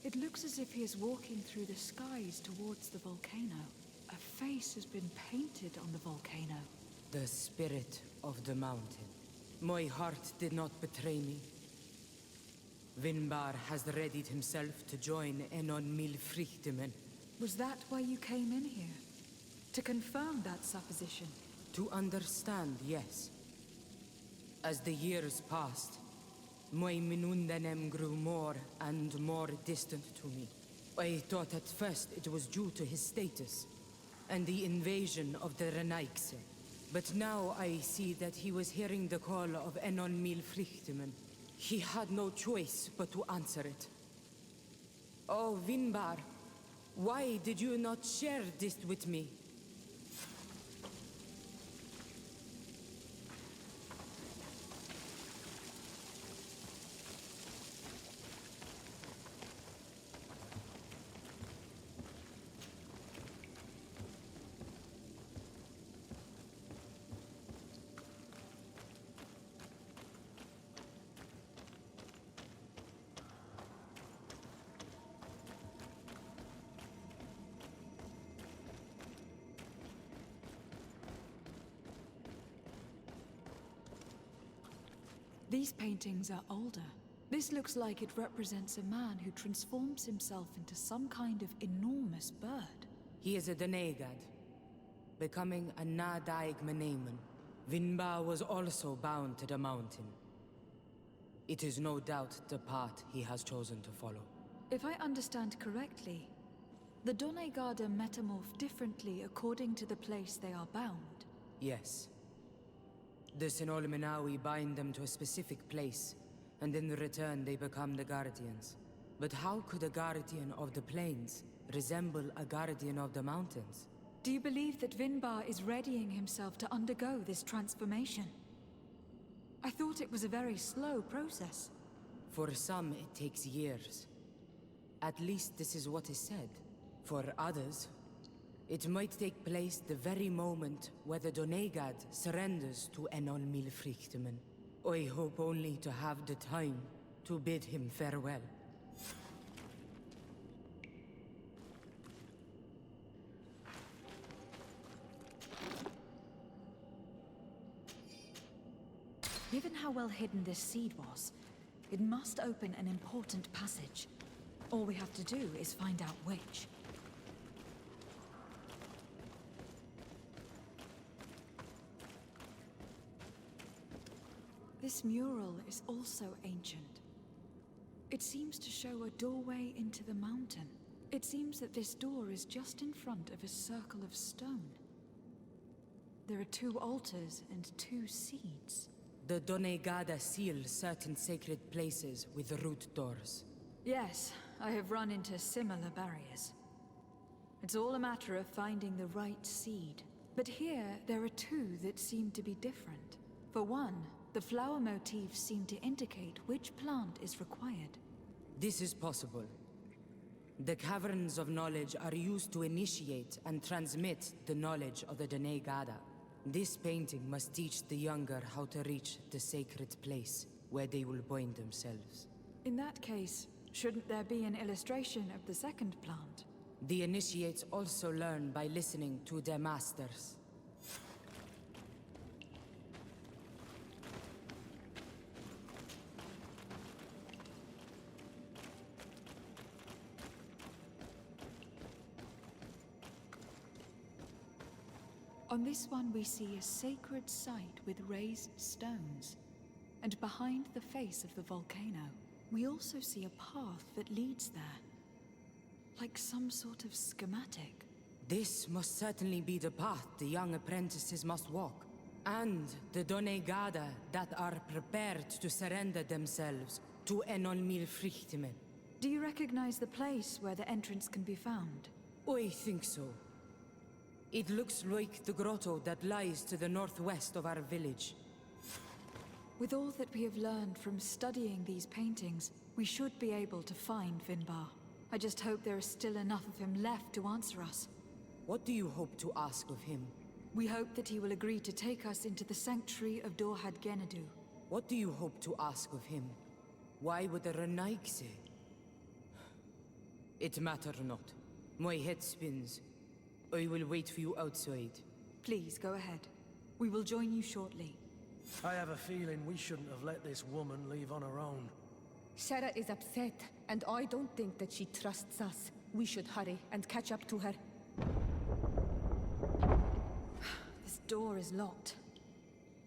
A: It looks as if he is walking through the skies towards the volcano. A face has been painted on the volcano.
O: The spirit of the mountain. My heart did not betray me. Vinbar has readied himself to join Enon Milfrichtemen.
A: Was that why you came in here? To confirm that supposition?
O: To understand, yes. As the years passed, my Minundanem grew more and more distant to me. I thought at first it was due to his status and the invasion of the Renaigse. But now I see that he was hearing the call of Enon Milfrichtemen. He had no choice but to answer it. Oh, Vinbar, why did you not share this with me?
A: These paintings are older. This looks like it represents a man who transforms himself into some kind of enormous bird.
O: He is a Denegad, becoming a Nadaig Menemen. Vinbar was also bound to the mountain. It is no doubt the path he has chosen to follow.
A: If I understand correctly, the Donegada metamorph differently according to the place they are bound.
O: Yes. The Sinol Menawi bind them to a specific place, and in return they become the Guardians. But how could a Guardian of the Plains resemble a Guardian of the Mountains?
A: Do you believe that Vinbar is readying himself to undergo this transformation? I thought it was a very slow process.
O: For some, it takes years. At least this is what is said. For others, it might take place the very moment where the Donegad surrenders to Enon Milfrichtemen. I hope only to have the time to bid him farewell.
A: Given how well hidden this seed was, it must open an important passage. All we have to do is find out which. This mural is also ancient. It seems to show a doorway into the mountain. It seems that this door is just in front of a circle of stone. There are 2 altars and 2 seeds.
O: The Donegada seal certain sacred places with root doors.
A: Yes, I have run into similar barriers. It's all a matter of finding the right seed. But here, there are 2 that seem to be different. For one, the flower motifs seem to indicate which plant is required.
O: This is possible. The caverns of knowledge are used to initiate and transmit the knowledge of the Donegada. This painting must teach the younger how to reach the sacred place where they will bind themselves.
A: In that case, shouldn't there be an illustration of the second plant?
O: The initiates also learn by listening to their masters.
A: On this one we see a sacred site with raised stones. And behind the face of the volcano, we also see a path that leads there. Like some sort of schematic.
O: This must certainly be the path the young apprentices must walk. And the Donegada that are prepared to surrender themselves to Enolmir Frichtimen.
A: Do you recognize the place where the entrance can be found?
O: I think so. It looks like the grotto that lies to the northwest of our village.
A: With all that we have learned from studying these paintings, we should be able to find Vinbar. I just hope there is still enough of him left to answer us.
O: What do you hope to ask of him?
A: We hope that he will agree to take us into the sanctuary of Dorhad Genadu.
O: What do you hope to ask of him? Why would the Renaik say? It matter not. My head spins. I will wait for you outside.
A: Please, go ahead. We will join you shortly.
G: I have a feeling we shouldn't have let this woman leave on her own.
B: Sarah is upset, and I don't think that she trusts us. We should hurry and catch up to her.
A: This door is locked.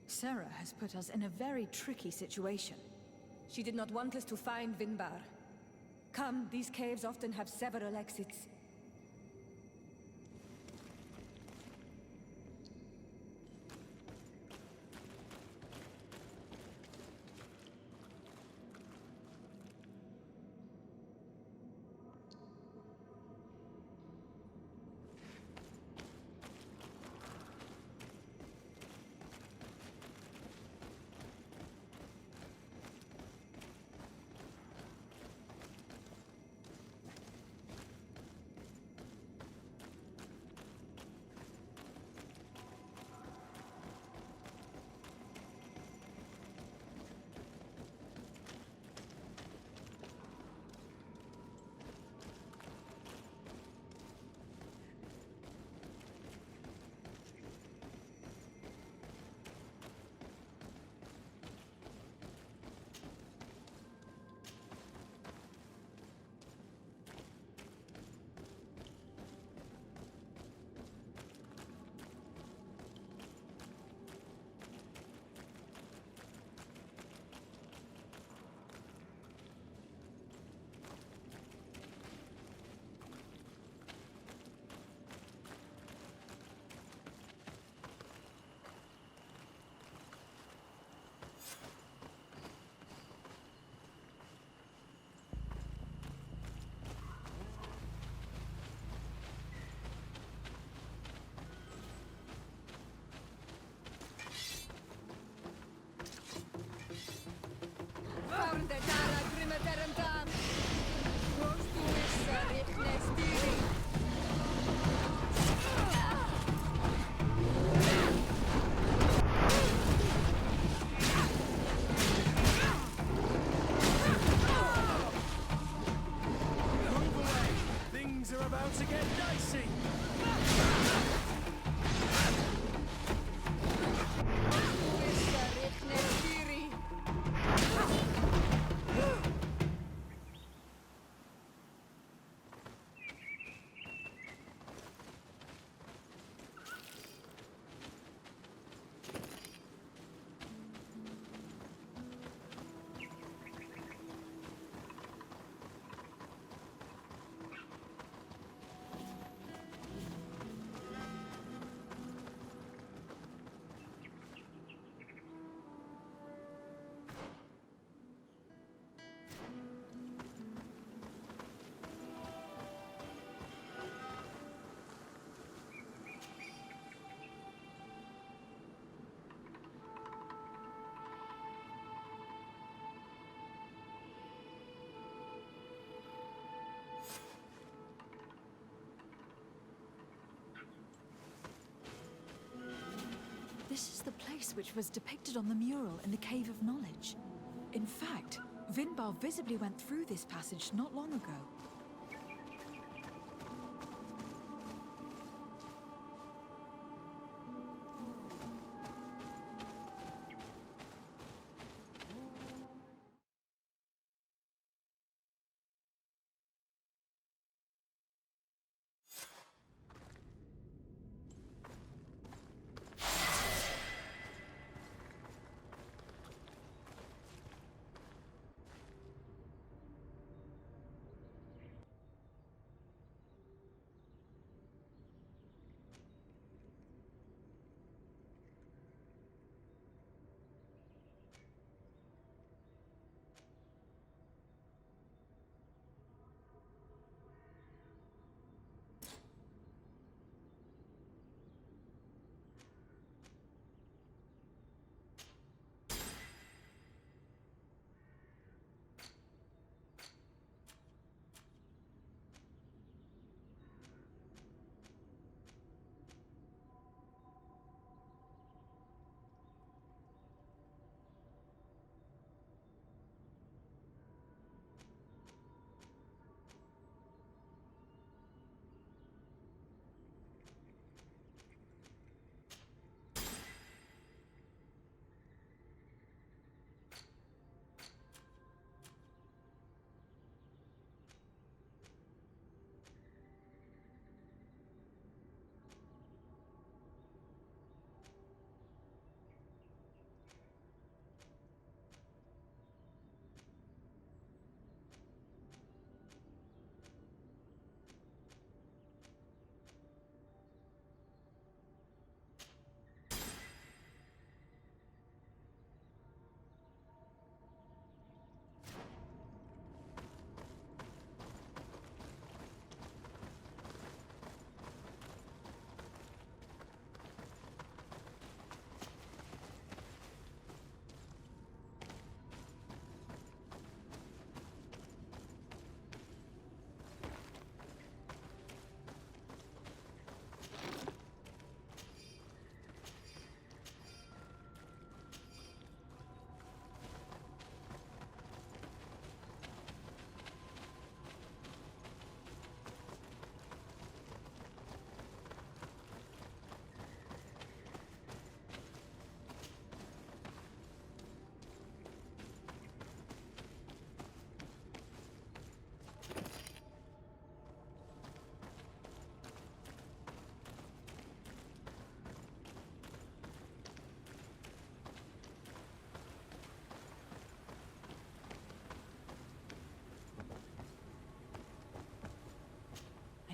A: Sarah has put us in a very tricky situation.
B: She did not want us to find Vinbar. Come, these caves often have several exits.
G: To get dicey.
A: This is the place which was depicted on the mural in the Cave of Knowledge. In fact, Vinbar visibly went through this passage not long ago.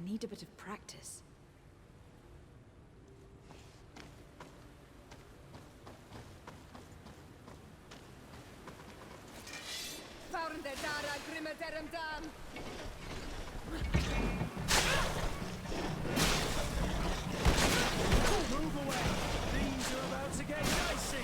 A: need a bit of practice.
G: Move away! Things are about to get dicey!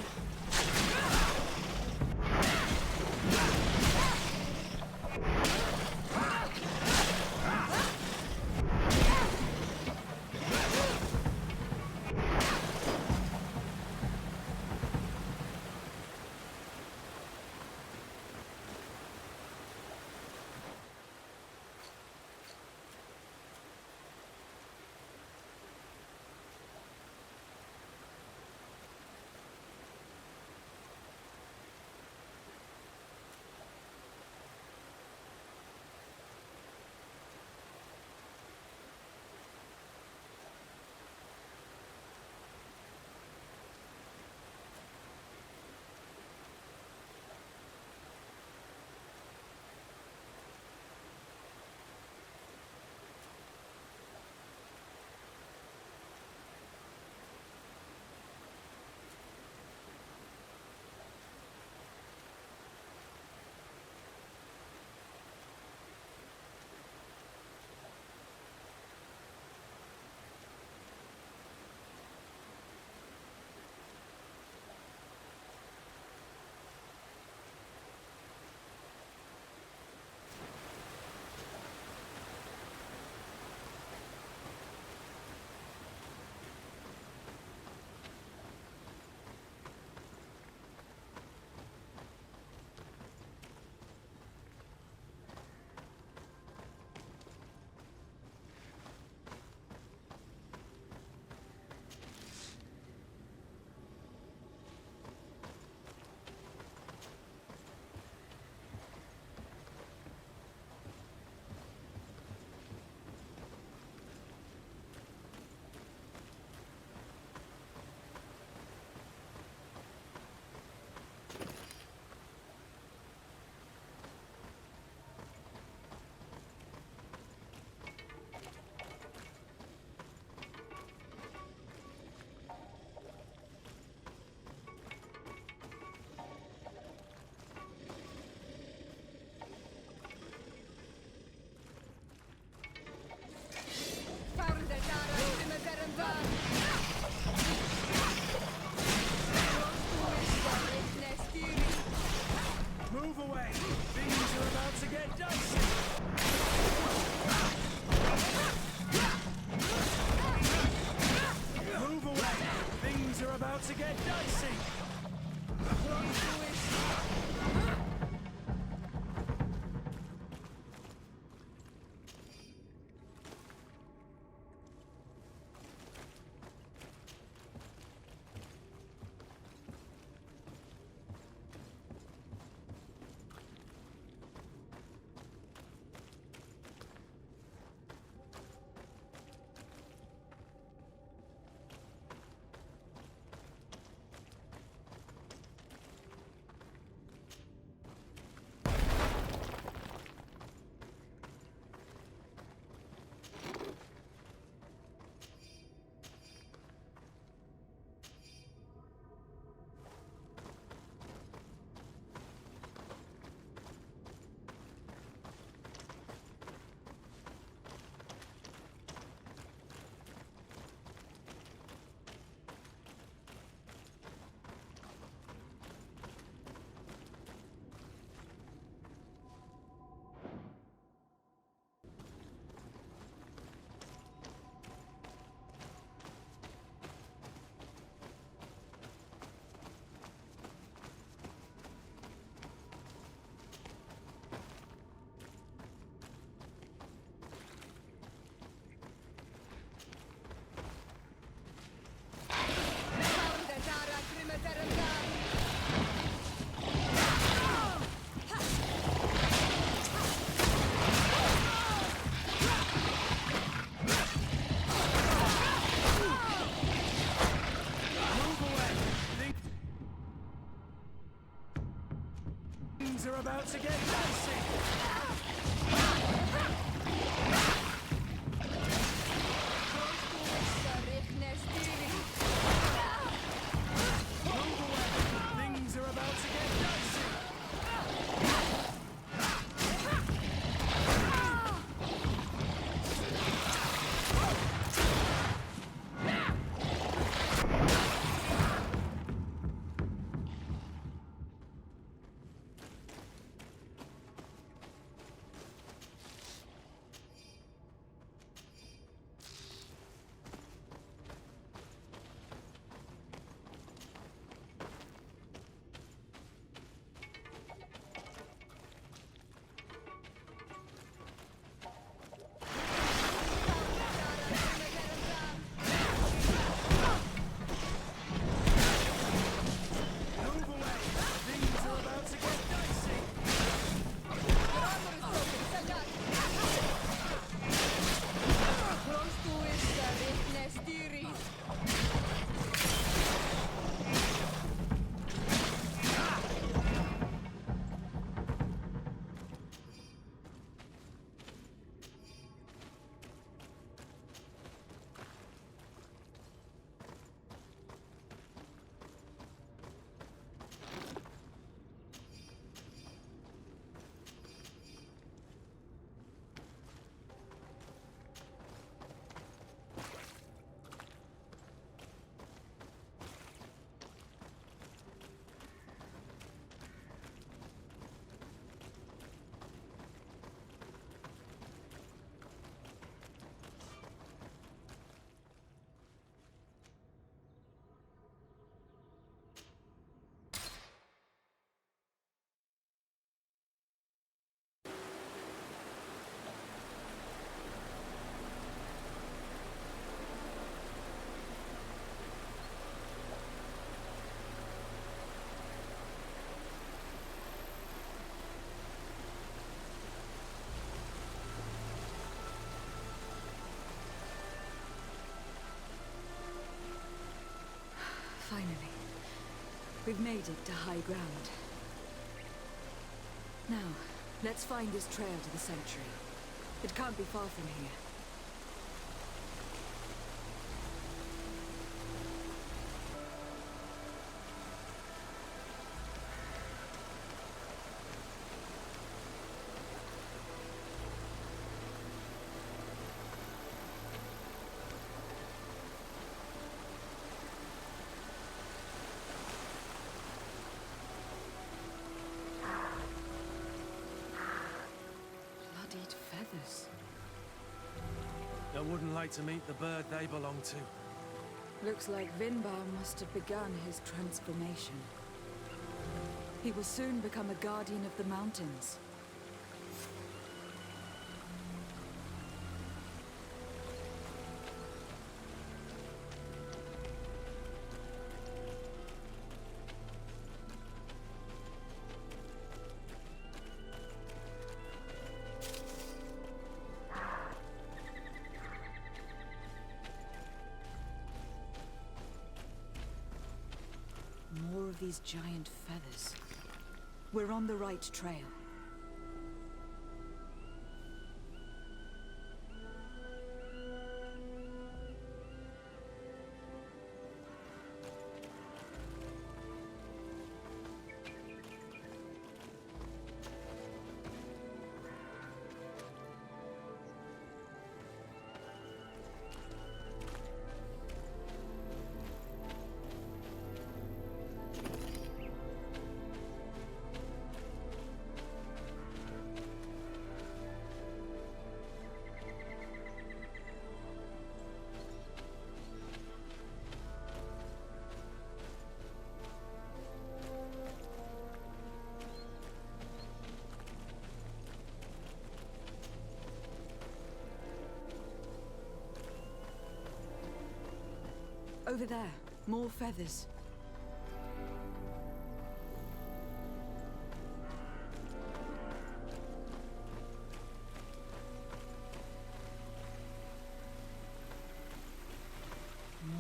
G: Move away! Things are about to get dicey! Move away! Things are about to get dicey! Things are about to get dicey!
A: We've made it to high ground. Now, let's find this trail to the sanctuary. It can't be far from here. Bloodied feathers.
G: I wouldn't like to meet the bird they belong to.
A: Looks like Vinbar must have begun his transformation. He will soon become a guardian of the mountains. More of these giant feathers. We're on the right trail. Over there, more feathers.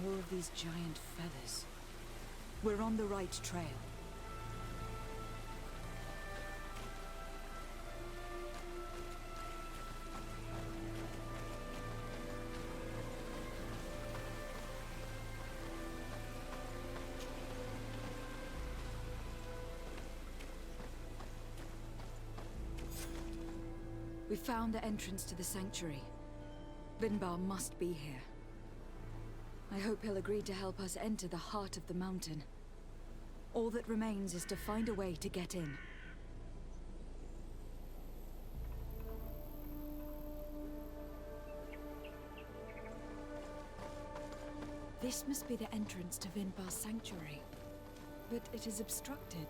A: More of these giant feathers. We're on the right trail. We found the entrance to the sanctuary. Vinbar must be here. I hope he'll agree to help us enter the heart of the mountain. All that remains is to find a way to get in. This must be the entrance to Vinbar's sanctuary. But it is obstructed.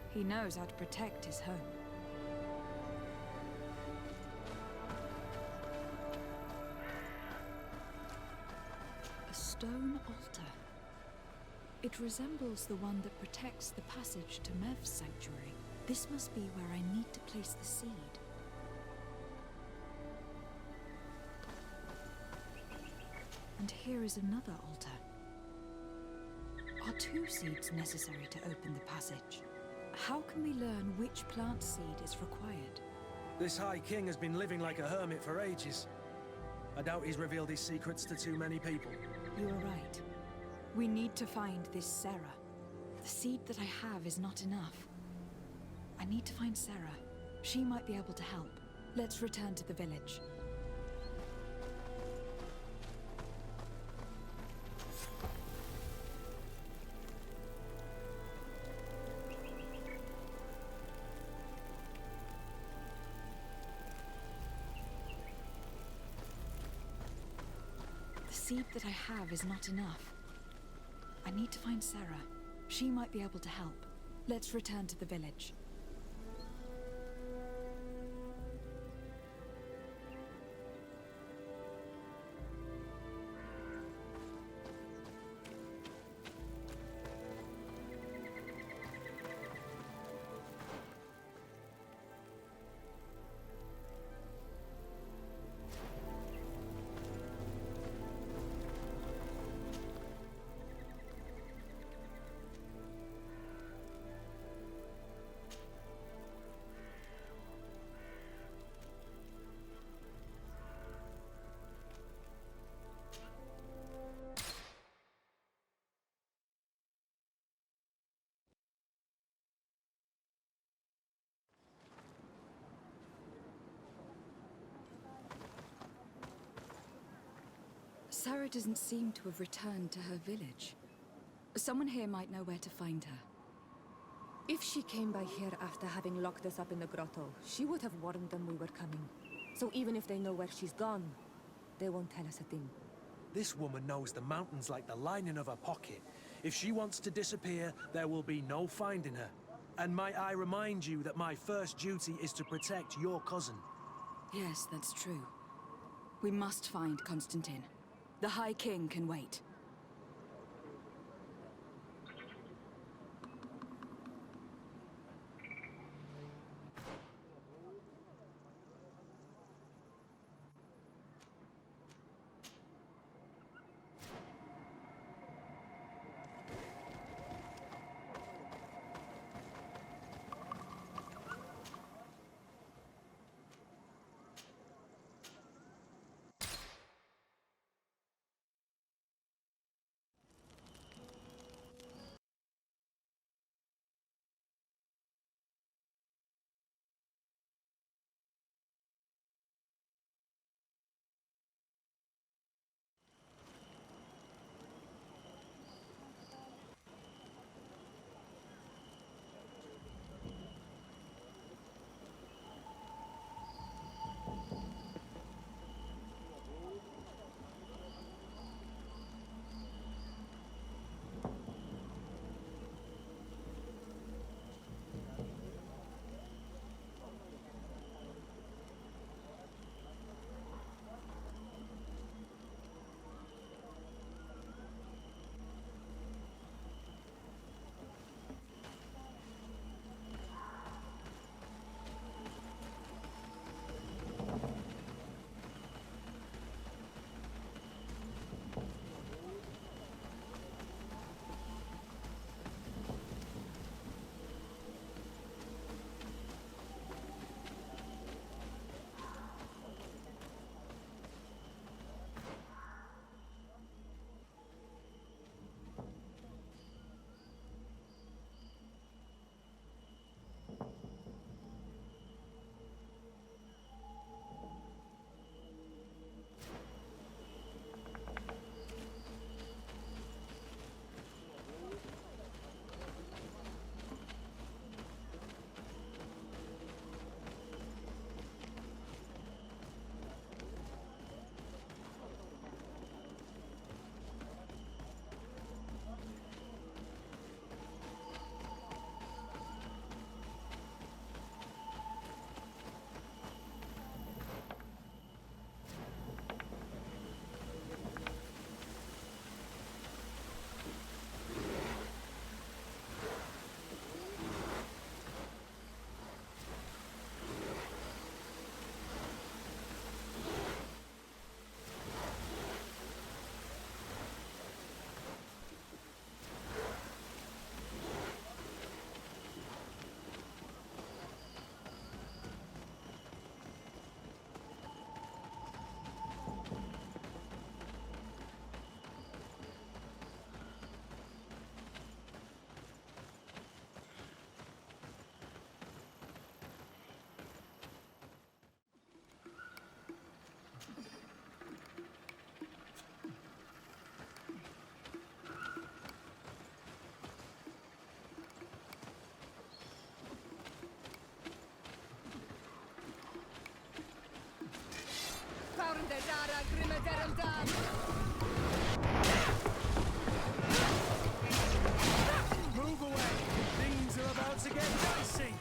A: He knows how to protect his home. A stone altar. It resembles the one that protects the passage to Mev's sanctuary. This must be where I need to place the seed. And here is another altar. Are 2 seeds necessary to open the passage? How can we learn which plant seed is required?
G: This High King has been living like a hermit for ages. I doubt he's revealed his secrets to too many people.
A: You are right. We need to find this Sarah. The seed that I have is not enough. I need to find Sarah. She might be able to help. Let's return to the village. The seed that I have is not enough. I need to find Sarah. She might be able to help. Let's return to the village. Sarah doesn't seem to have returned to her village. Someone here might know where to find her.
B: If she came by here after having locked us up in the grotto, she would have warned them we were coming. So even if they know where she's gone, they won't tell us a thing.
G: This woman knows the mountains like the lining of her pocket. If she wants to disappear, there will be no finding her. And might I remind you that my first duty is to protect your cousin.
A: Yes, that's true. We must find Constantine. The High King can wait.
G: Move away! Things are about to get dicey!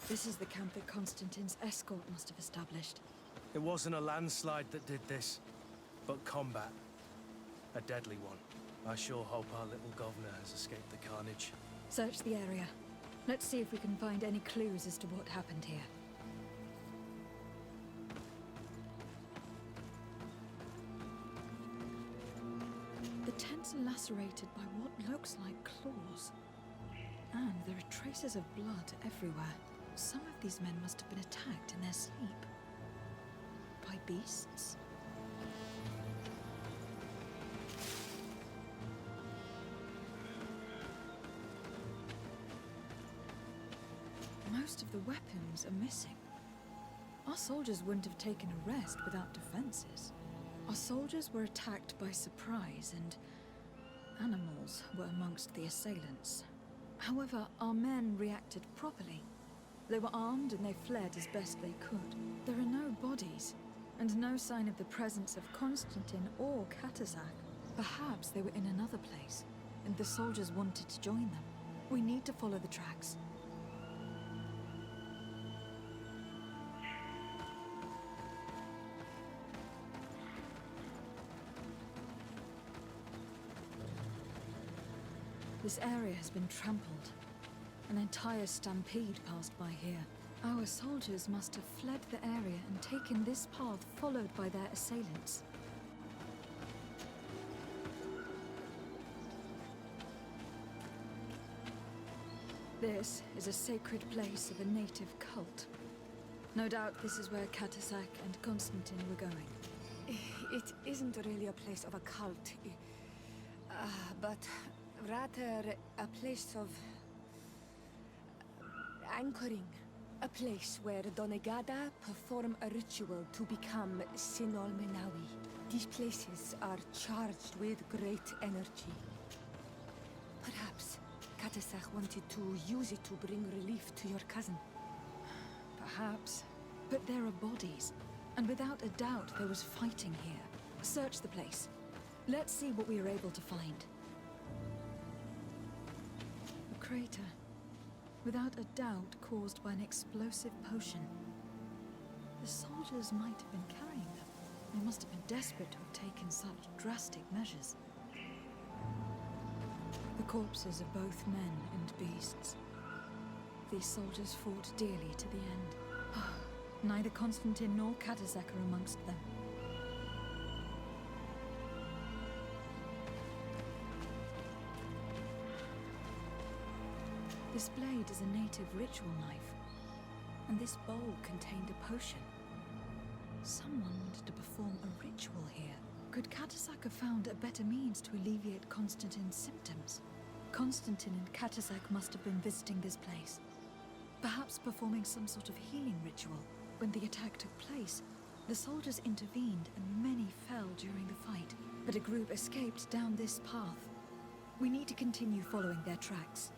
A: This is the camp that Constantine's escort must have established.
G: It wasn't a landslide that did this, but combat. A deadly one. I sure hope our little governor has escaped the carnage.
A: Search the area. Let's see if we can find any clues as to what happened here. The tents are lacerated by what looks like claws. And there are traces of blood everywhere. Some of these men must have been attacked in their sleep. By beasts? Most of the weapons are missing. Our soldiers wouldn't have taken a rest without defenses. Our soldiers were attacked by surprise, and animals were amongst the assailants. However, our men reacted properly. They were armed and they fled as best they could. There are no bodies, and no sign of the presence of Constantine or Katazak. Perhaps they were in another place, and the soldiers wanted to join them. We need to follow the tracks. This area has been trampled. An entire stampede passed by here. Our soldiers must have fled the area and taken this path followed by their assailants. This is a sacred place of a native cult. No doubt this is where Katazak and Constantine were going.
B: It isn't really a place of a cult, but rather a place of anchoring. A place where Donegada perform a ritual to become Sinol Menawi. These places are charged with great energy. Perhaps Katazak wanted to use it to bring relief to your cousin.
A: Perhaps. But there are bodies, and without a doubt there was fighting here. Search the place. Let's see what we are able to find. A crater. Without a doubt caused by an explosive potion. The soldiers might have been carrying them. They must have been desperate to have taken such drastic measures. The corpses of both men and beasts. These soldiers fought dearly to the end. Neither Constantine nor Katazak are amongst them. This blade is a native ritual knife, and this bowl contained a potion. Someone wanted to perform a ritual here. Could Katazak have found a better means to alleviate Constantine's symptoms? Constantine and Katazak must have been visiting this place, perhaps performing some sort of healing ritual. When the attack took place, the soldiers intervened and many fell during the fight, but a group escaped down this path. We need to continue following their tracks.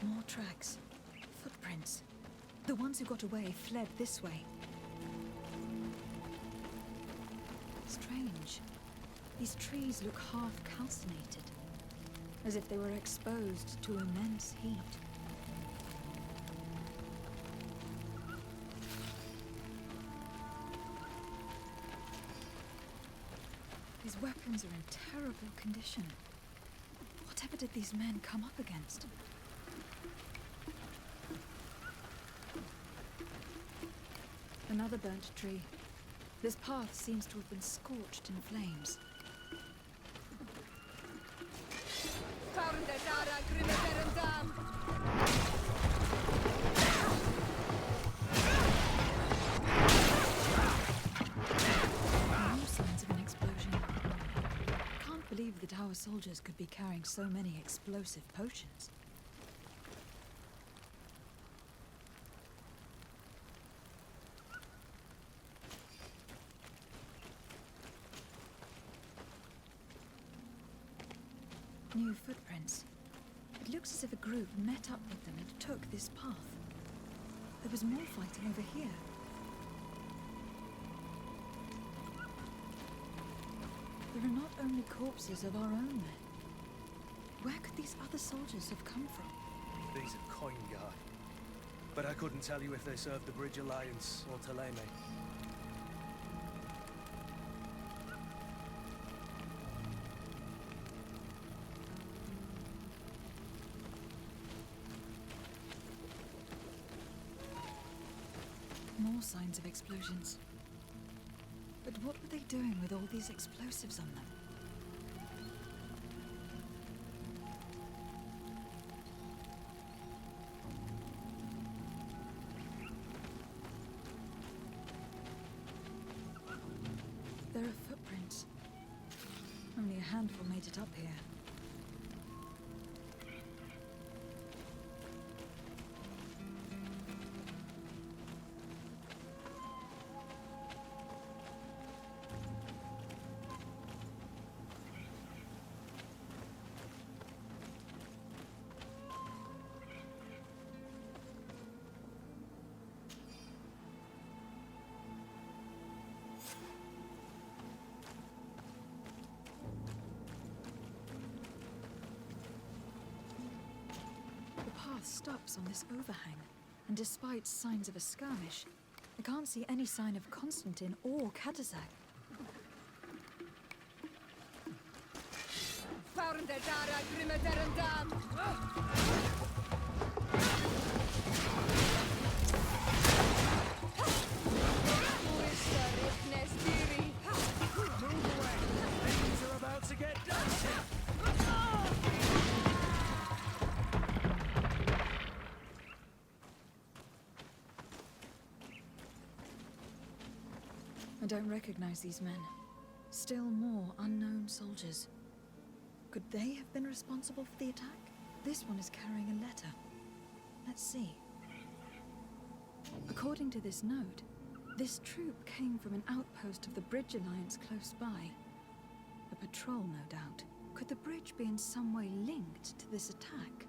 A: More tracks. Footprints. The ones who got away fled this way. Strange. These trees look half calcinated, as if they were exposed to immense heat. These weapons are in terrible condition. Whatever did these men come up against? Another burnt tree. This path seems to have been scorched in flames. No signs of an explosion. Can't believe that our soldiers could be carrying so many explosive potions. New footprints. It looks as if a group met up with them and took this path. There was more fighting over here. There are not only corpses of our own men. Where could these other soldiers have come from?
G: These are Koingai. But I couldn't tell you if they served the Bridge Alliance or Teleme.
A: more signs of explosions. But what were they doing with all these explosives on them? There are footprints. Only a handful made it up here. The path stops on this overhang, and despite signs of a skirmish, I can't see any sign of Constantine or Katazak.
G: Things are about to get dicey.
A: I don't recognize these men. Still more unknown soldiers. Could they have been responsible for the attack? This one is carrying a letter. Let's see. According to this note, this troop came from an outpost of the Bridge Alliance close by. A patrol, no doubt. Could the bridge be in some way linked to this attack?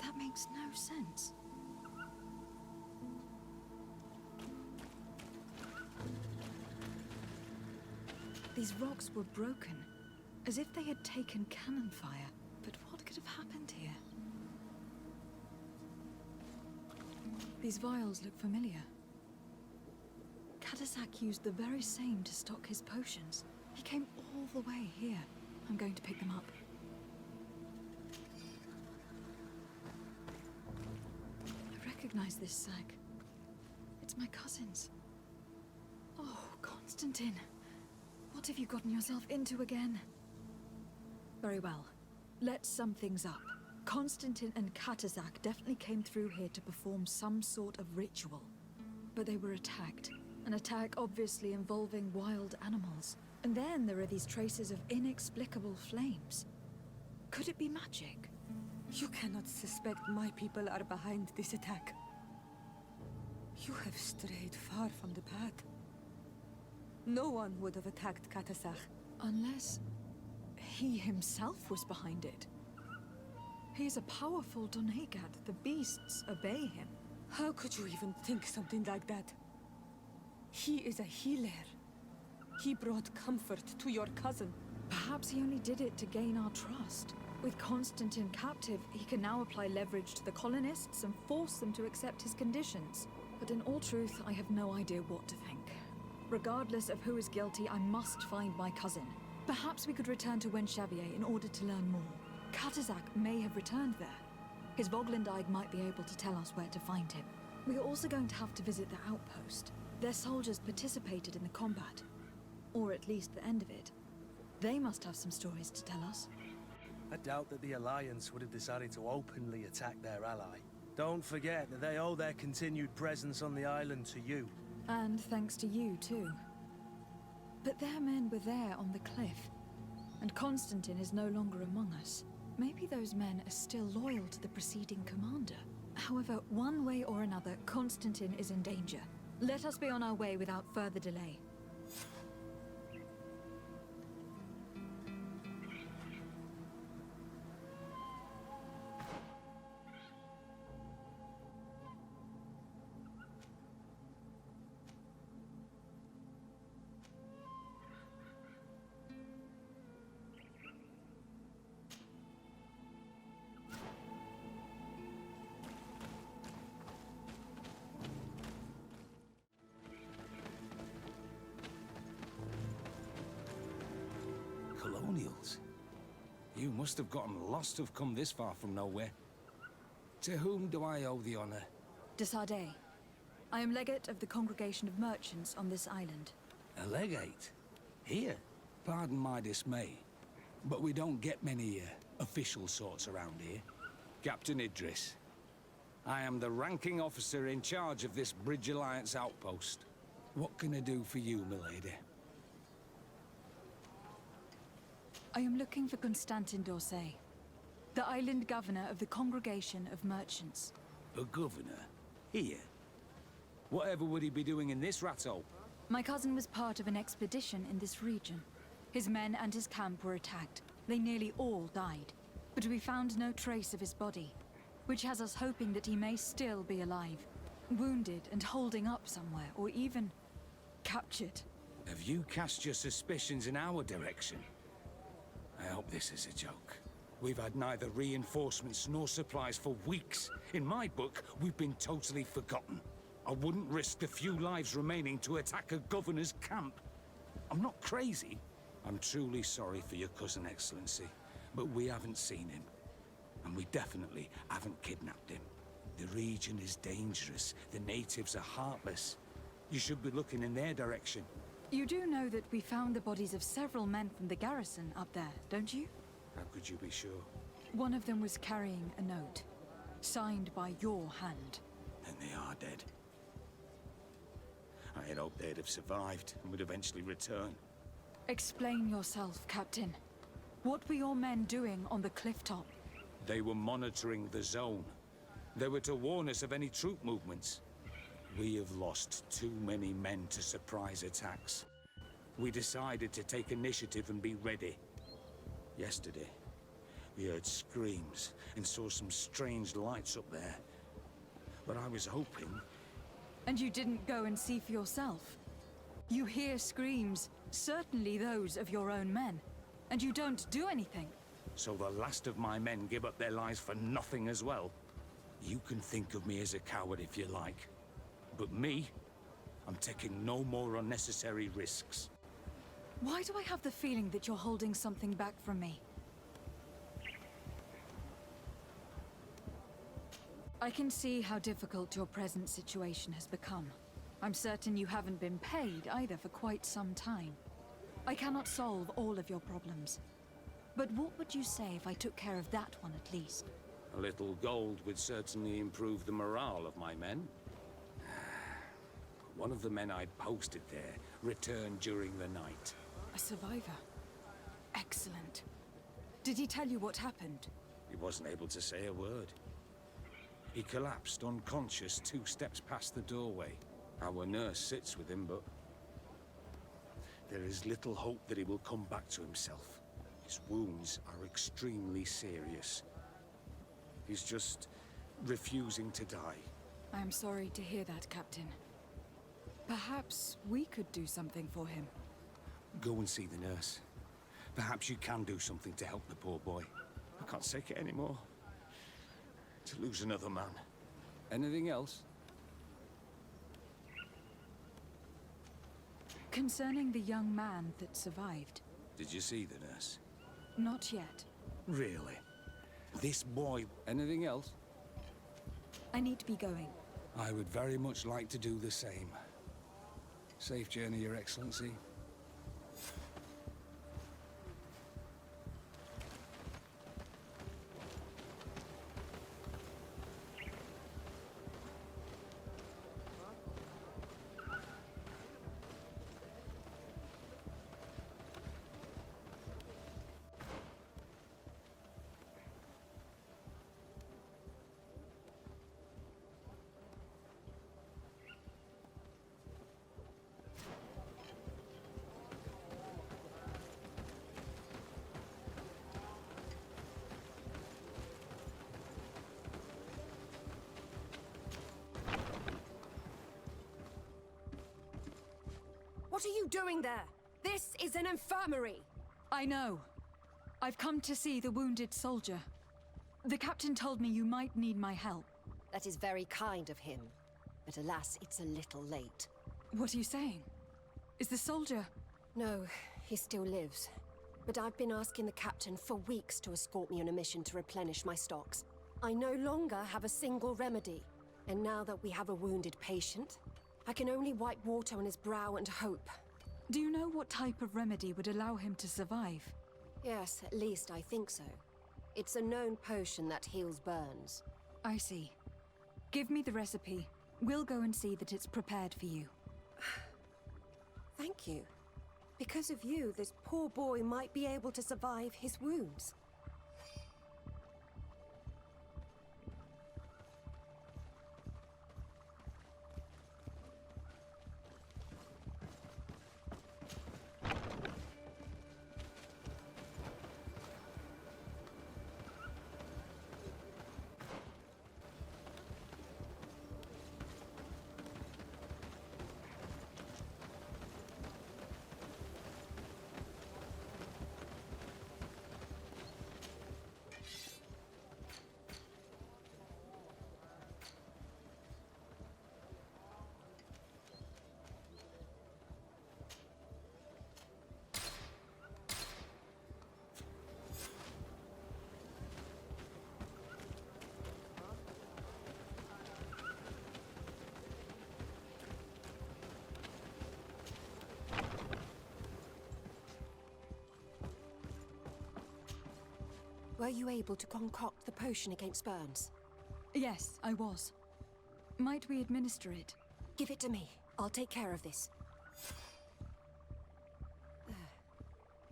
A: That makes no sense. These rocks were broken, as if they had taken cannon fire. But what could have happened here? These vials look familiar. Katazak used the very same to stock his potions. He came all the way here. I'm going to pick them up. I recognize this sack. It's my cousin's. Oh, Constantine. What have you gotten yourself into again? Very well. Let's sum things up. Constantine and Katazak definitely came through here to perform some sort of ritual. But they were attacked. An attack obviously involving wild animals. And then there are these traces of inexplicable flames. Could it be magic?
B: You cannot suspect my people are behind this attack. You have strayed far from the path. No one would have attacked Katazak.
A: Unless he himself was behind it. He's a powerful Donegat. The beasts obey him.
B: How could you even think something like that? He is a healer. He brought comfort to your cousin.
A: Perhaps he only did it to gain our trust. With Constantine captive, he can now apply leverage to the colonists and force them to accept his conditions. But in all truth, I have no idea what to think. Regardless of who is guilty, I must find my cousin. Perhaps we could return to Wenxavier in order to learn more. Katazak may have returned there. His Voglindaig might be able to tell us where to find him. We are also going to have to visit the outpost. Their soldiers participated in the combat. Or at least the end of it. They must have some stories to tell us.
G: I doubt that the Alliance would have decided to openly attack their ally. Don't forget that they owe their continued presence on the island to you.
A: And thanks to you, too. But their men were there on the cliff. And Constantine is no longer among us. Maybe those men are still loyal to the preceding commander. However, one way or another, Constantine is in danger. Let us be on our way without further delay.
E: Colonials? You must have gotten lost to have come this far from nowhere. To whom do I owe the honor?
A: De Sardet. I am legate of the Congregation of Merchants on this island.
E: A legate? Here? Pardon my dismay, but we don't get many official sorts around here. Captain Idris. I am the ranking officer in charge of this Bridge Alliance outpost. What can I do for you, milady?
A: I am looking for Constantin d'Orsay, the island governor of the Congregation of Merchants.
E: A governor? Here? Whatever would he be doing in this rathole?
A: My cousin was part of an expedition in this region. His men and his camp were attacked. They nearly all died. But we found no trace of his body, which has us hoping that he may still be alive, wounded and holding up somewhere, or even captured.
E: Have you cast your suspicions in our direction? I hope this is a joke. We've had neither reinforcements nor supplies for weeks. In my book, we've been totally forgotten. I wouldn't risk the few lives remaining to attack a governor's camp. I'm not crazy. I'm truly sorry for your cousin, Excellency, but we haven't seen him. And we definitely haven't kidnapped him. The region is dangerous. The natives are heartless. You should be looking in their direction.
A: You do know that we found the bodies of several men from the garrison up there, don't you?
E: How could you be sure?
A: One of them was carrying a note, signed by your hand.
E: Then they are dead. I had hoped they'd have survived and would eventually return.
A: Explain yourself, Captain. What were your men doing on the cliff top?
E: They were monitoring the zone. They were to warn us of any troop movements. We have lost too many men to surprise attacks. We decided to take initiative and be ready. Yesterday, we heard screams and saw some strange lights up there. But I was hoping...
A: And you didn't go and see for yourself? You hear screams, certainly those of your own men, and you don't do anything.
E: So the last of my men give up their lives for nothing as well? You can think of me as a coward if you like. But me, I'm taking no more unnecessary risks.
A: Why do I have the feeling that you're holding something back from me? I can see how difficult your present situation has become. I'm certain you haven't been paid either for quite some time. I cannot solve all of your problems. But what would you say if I took care of that one at least?
E: A little gold would certainly improve the morale of my men. One of the men I'd posted there returned during the night.
A: A survivor. Excellent. Did he tell you what happened?
E: He wasn't able to say a word. He collapsed unconscious 2 steps past the doorway. Our nurse sits with him, but there is little hope that he will come back to himself. His wounds are extremely serious. He's just refusing to die.
A: I am sorry to hear that, Captain. Perhaps we could do something for him.
E: Go and see the nurse. Perhaps you can do something to help the poor boy. I can't take it anymore. To lose another man. Anything else?
A: Concerning the young man that survived.
E: Did you see the nurse?
A: Not yet.
E: Really? This boy... Anything else?
A: I need to be going.
E: I would very much like to do the same. Safe journey, Your Excellency.
L: What are you doing there? This is an infirmary!
A: I know. I've come to see the wounded soldier. The captain told me you might need my help.
P: That is very kind of him. But alas, it's a little late.
A: What are you saying? Is the soldier...
L: No, he still lives. But I've been asking the captain for weeks to escort me on a mission to replenish my stocks. I no longer have a single remedy.
P: And now that we have a wounded patient, I can only wipe water on his brow and hope.
A: Do you know what type of remedy would allow him to survive?
P: Yes, at least I think so. It's a known potion that heals burns.
A: I see. Give me the recipe. We'll go and see that it's prepared for you.
P: Thank you. Because of you, this poor boy might be able to survive his wounds. Were you able to concoct the potion against burns?
A: Yes, I was. Might we administer it?
P: Give it to me. I'll take care of this.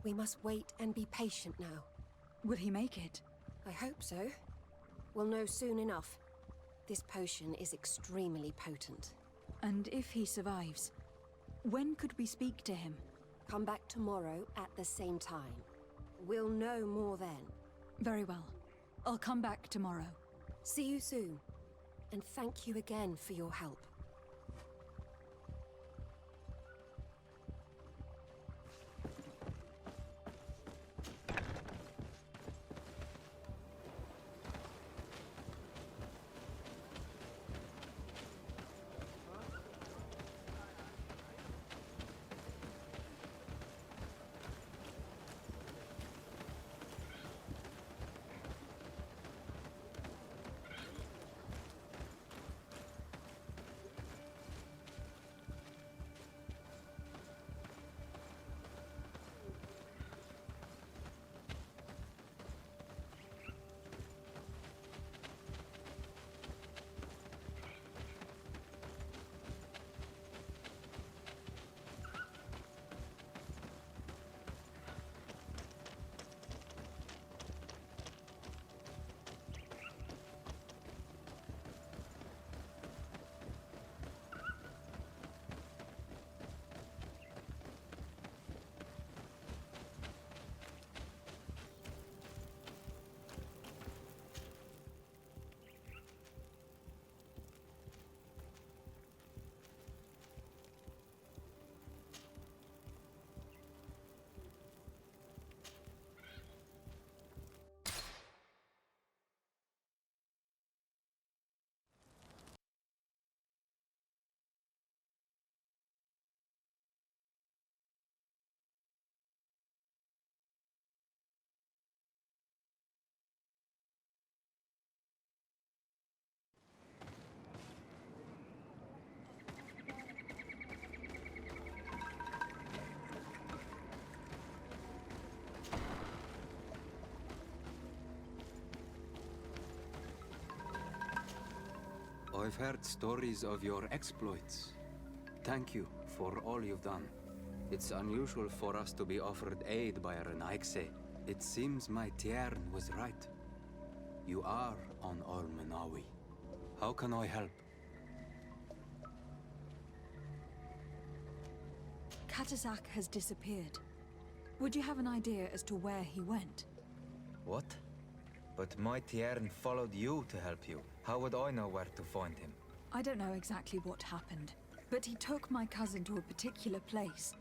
P: We must wait and be patient now.
A: Will he make it?
P: I hope so. We'll know soon enough. This potion is extremely potent.
A: And if he survives, when could we speak to him?
P: Come back tomorrow at the same time. We'll know more then.
A: Very well. I'll come back tomorrow.
P: See you soon. And thank you again for your help.
Q: I've heard stories of your exploits. Thank you for all you've done. It's unusual for us to be offered aid by a Renaigse. It seems my Tiern was right. You are on Almenawi. How can I help?
A: Katasak has disappeared. Would you have an idea as to where he went?
R: What? But my Tiern followed you to help you. How would I know where to find him?
A: I don't know exactly what happened, but he took my cousin to a particular place.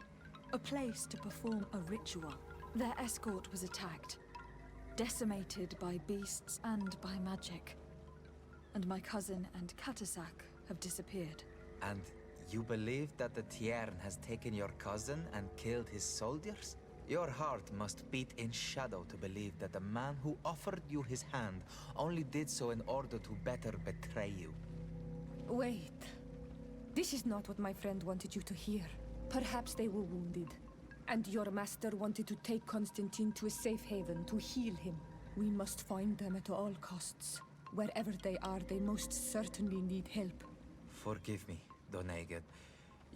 A: A place to perform a ritual. Their escort was attacked, decimated by beasts and by magic. And my cousin and Katasak have disappeared.
R: And you believe that the Tiern has taken your cousin and killed his soldiers? Your heart must beat in shadow to believe that the man who offered you his hand only did so in order to better betray you.
B: Wait. This is not what my friend wanted you to hear. Perhaps they were wounded, and your master wanted to take Constantine to a safe haven to heal him. We must find them at all costs. Wherever they are, they most certainly need help.
R: Forgive me, Doneged.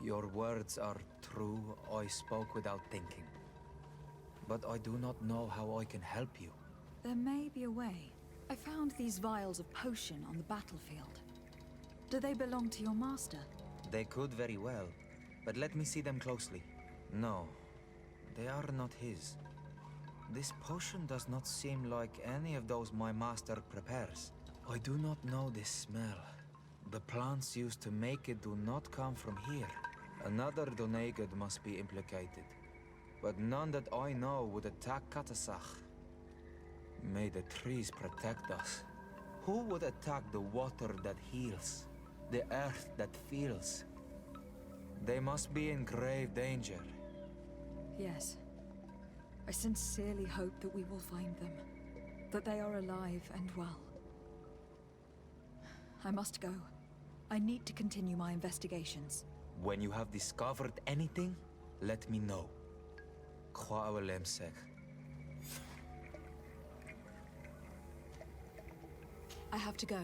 R: Your words are true. I spoke without thinking. But I do not know how I can help you.
A: There may be a way. I found these vials of potion on the battlefield. Do they belong to your master?
R: They could very well, but let me see them closely. No, they are not his. This potion does not seem like any of those my master prepares. I do not know this smell. The plants used to make it do not come from here. Another Doneged must be implicated, but none that I know would attack Katasach. May the trees protect us. Who would attack the water that heals, the earth that feels? They must be in grave danger.
A: Yes. I sincerely hope that we will find them. That they are alive and well. I must go. I need to continue my investigations.
R: When you have discovered anything, let me know.
A: I have to go.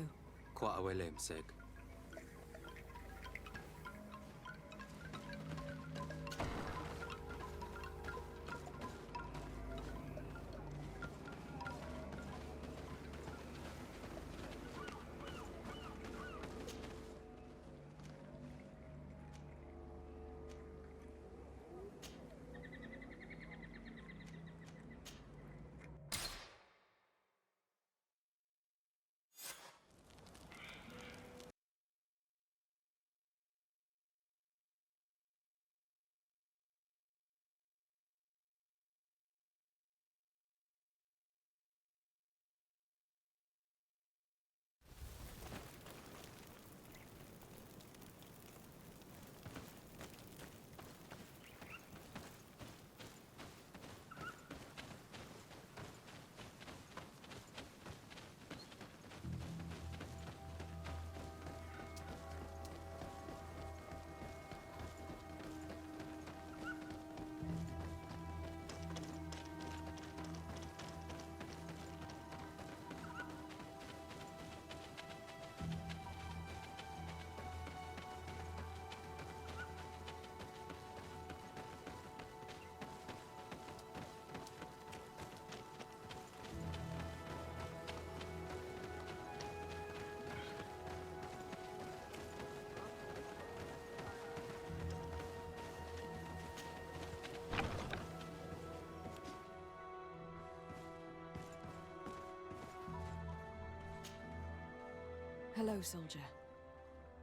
A: Hello, soldier.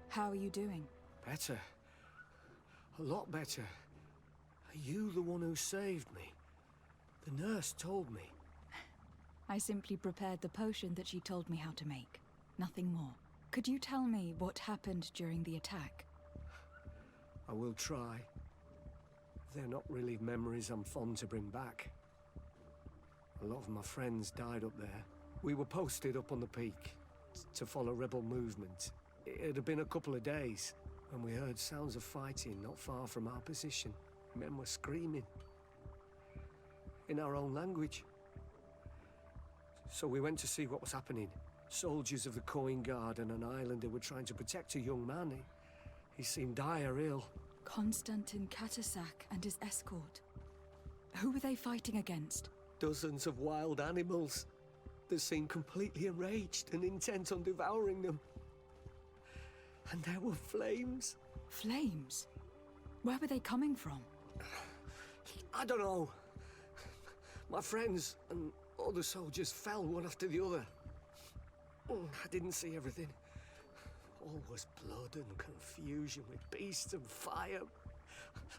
A: How are you doing?
G: Better. A lot better. Are you the one who saved me? The nurse told me.
A: I simply prepared the potion that she told me how to make. Nothing more. Could you tell me what happened during the attack?
G: I will try. They're not really memories I'm fond to bring back. A lot of my friends died up there. We were posted up on the peak to follow rebel movement. It had been a couple of days when we heard sounds of fighting not far from our position. Men were screaming in our own language. So we went to see what was happening. Soldiers of the Coin Guard and an islander were trying to protect a young man. He seemed dire ill.
A: Constantine Katasach and his escort. Who were they fighting against?
G: Dozens of wild animals. They seemed completely enraged and intent on devouring them. And there were flames.
A: Flames? Where were they coming from?
G: I don't know. My friends and other soldiers fell one after the other. I didn't see everything. All was blood and confusion with beasts and fire.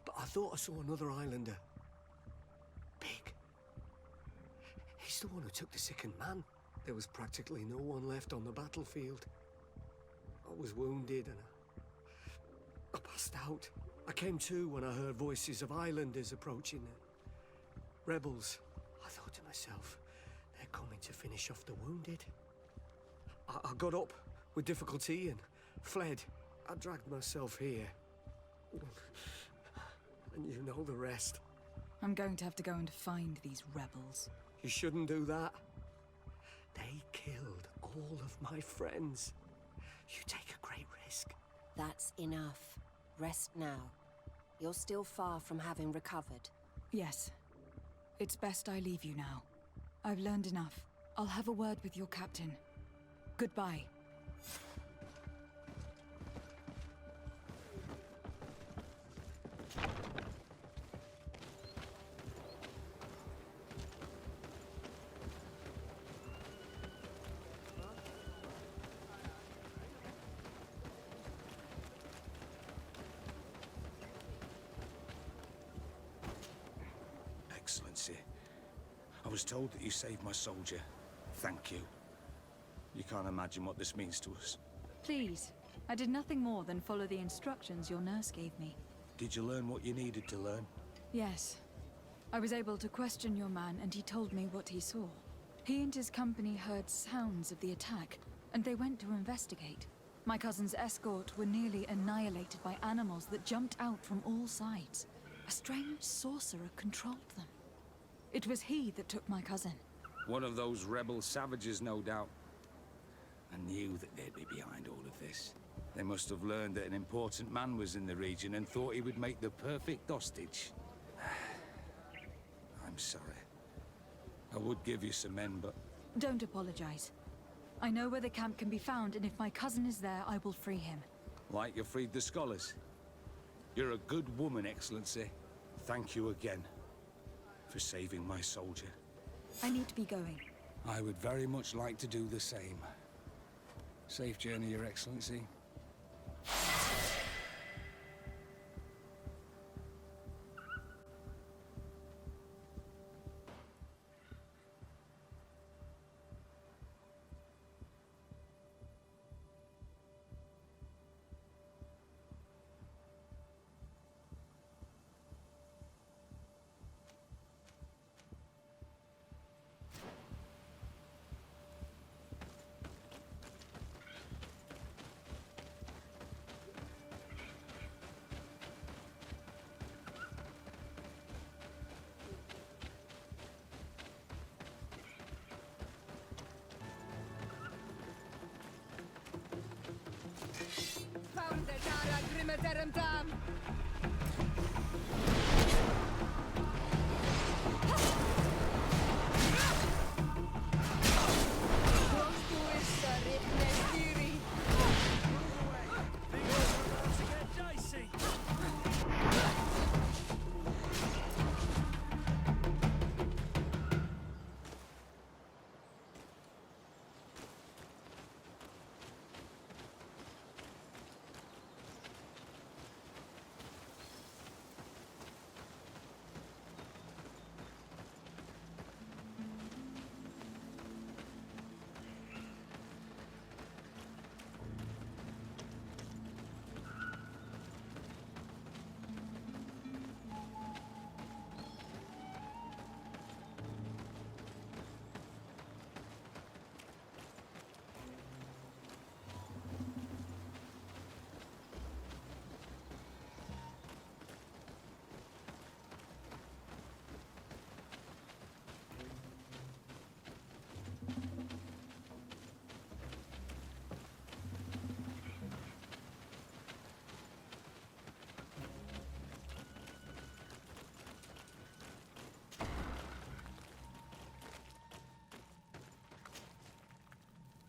G: But I thought I saw another islander. Big. He's the one who took the sickened man. There was practically no one left on the battlefield. I was wounded and I passed out. I came to when I heard voices of islanders approaching. Rebels. I thought to myself, they're coming to finish off the wounded. I got up with difficulty and
S: fled. I dragged myself here. And you know the rest.
A: I'm going to have to go and find these rebels.
S: You shouldn't do that. They killed all of my friends. You take a great risk.
P: That's enough. Rest now. You're still far from having recovered.
A: Yes. It's best I leave you now. I've learned enough. I'll have a word with your captain. Goodbye.
E: Excellency, I was told that you saved my soldier. Thank you. You can't imagine what this means to us.
A: Please. I did nothing more than follow the instructions your nurse gave me.
E: Did you learn what you needed to learn?
A: Yes. I was able to question your man, and he told me what he saw. He and his company heard sounds of the attack, and they went to investigate. My cousin's escort were nearly annihilated by animals that jumped out from all sides. A strange sorcerer controlled them. It was he that took my cousin.
E: One of those rebel savages, no doubt. I knew that they'd be behind all of this. They must have learned that an important man was in the region and thought he would make the perfect hostage. I'm sorry. I would give you some men, but...
A: Don't apologize. I know where the camp can be found, and if my cousin is there, I will free him.
E: Like you freed the scholars. You're a good woman, Excellency. Thank you again for saving my soldier.
A: I need to be going.
E: I would very much like to do the same. Safe journey, Your Excellency.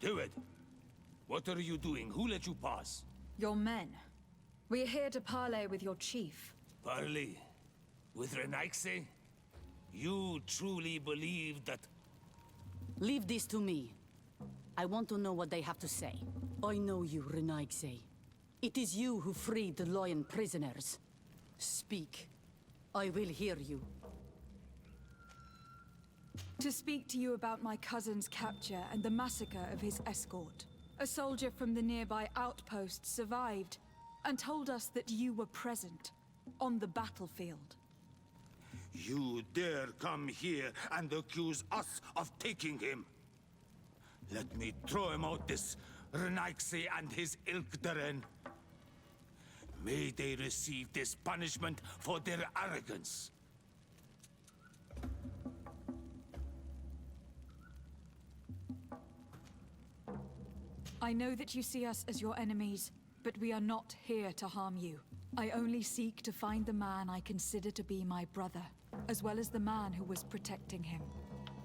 E: Do it. What are you doing? Who let you pass?
A: Your men. We're here to parley with your chief.
E: Parley? With Renaigse? You truly believe that...
T: Leave this to me. I want to know what they have to say. I know you, Renaigse. It is you who freed the lion prisoners. Speak. I will hear you.
A: To speak to you about my cousin's capture and the massacre of his escort. A soldier from the nearby outpost survived and told us that you were present on the battlefield.
E: You dare come here and accuse us of taking him? Let me throw him out this Renaigse and his Ilkderen. May they receive this punishment for their arrogance.
A: I know that you see us as your enemies, but we are not here to harm you. I only seek to find the man I consider to be my brother, as well as the man who was protecting him.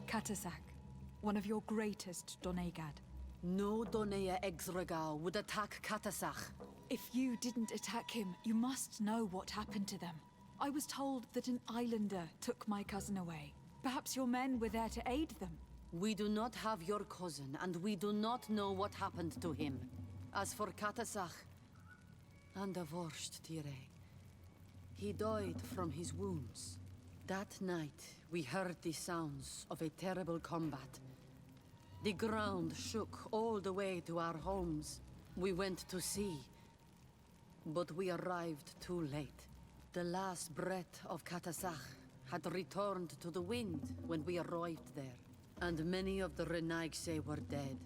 A: Katasak, one of your greatest Donegad.
T: No Donea Exregal would attack Katasach.
A: If you didn't attack him, you must know what happened to them. I was told that an islander took my cousin away. Perhaps your men were there to aid them.
T: We do not have your cousin, and we do not know what happened to him. As for Katasach, and the Vorst, Tire, he died from his wounds. That night, we heard the sounds of a terrible combat. The ground shook all the way to our homes. We went to see, but we arrived too late. The last breath of Katasach had returned to the wind when we arrived there, and many of the Renaigse were dead.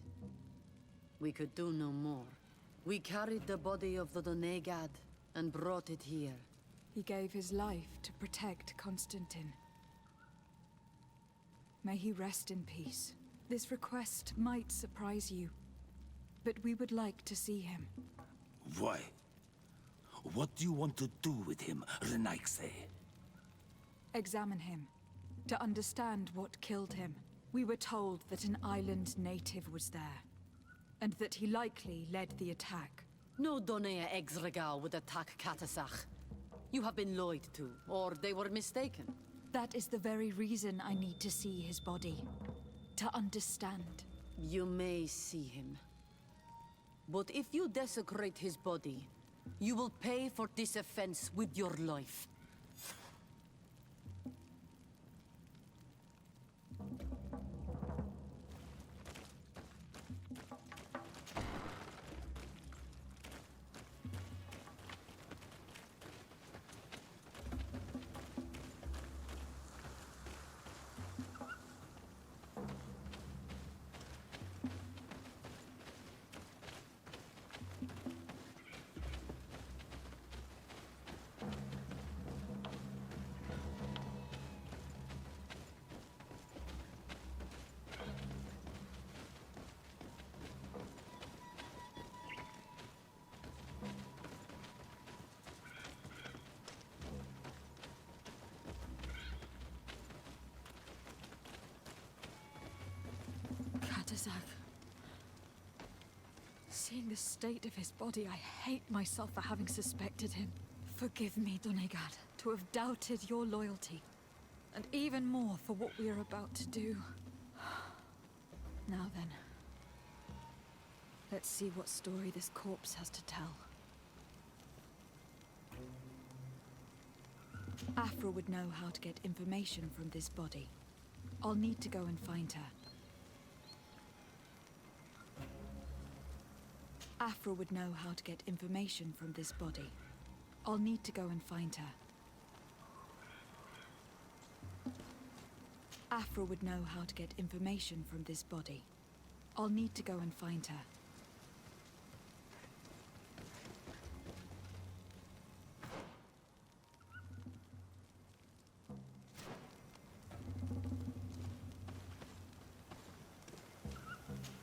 T: We could do no more. We carried the body of the Donegad and brought it here.
A: He gave his life to protect Constantine. May he rest in peace. This request might surprise you, but we would like to see him.
E: Why? What do you want to do with him, Renaigse?
A: Examine him, to understand what killed him. We were told that an island native was there, and that he likely led the attack.
T: No Donea Exregal would attack Katasach. You have been lied to, or they were mistaken.
A: That is the very reason I need to see his body. To understand.
T: You may see him. But if you desecrate his body, you will pay for this offense with your life.
A: Katasak. Seeing the state of his body, I hate myself for having suspected him. Forgive me, Donegad, to have doubted your loyalty. And even more for what we are about to do. Now then. Let's see what story this corpse has to tell. Afra would know how to get information from this body. I'll need to go and find her. Afra would know how to get information from this body. I'll need to go and find her. Afra would know how to get information from this body. I'll need to go and find her.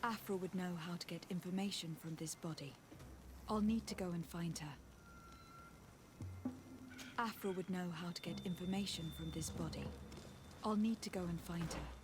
A: Afra would know how to get information from this body. I'll need to go and find her. Afra would know how to get information from this body. I'll need to go and find her.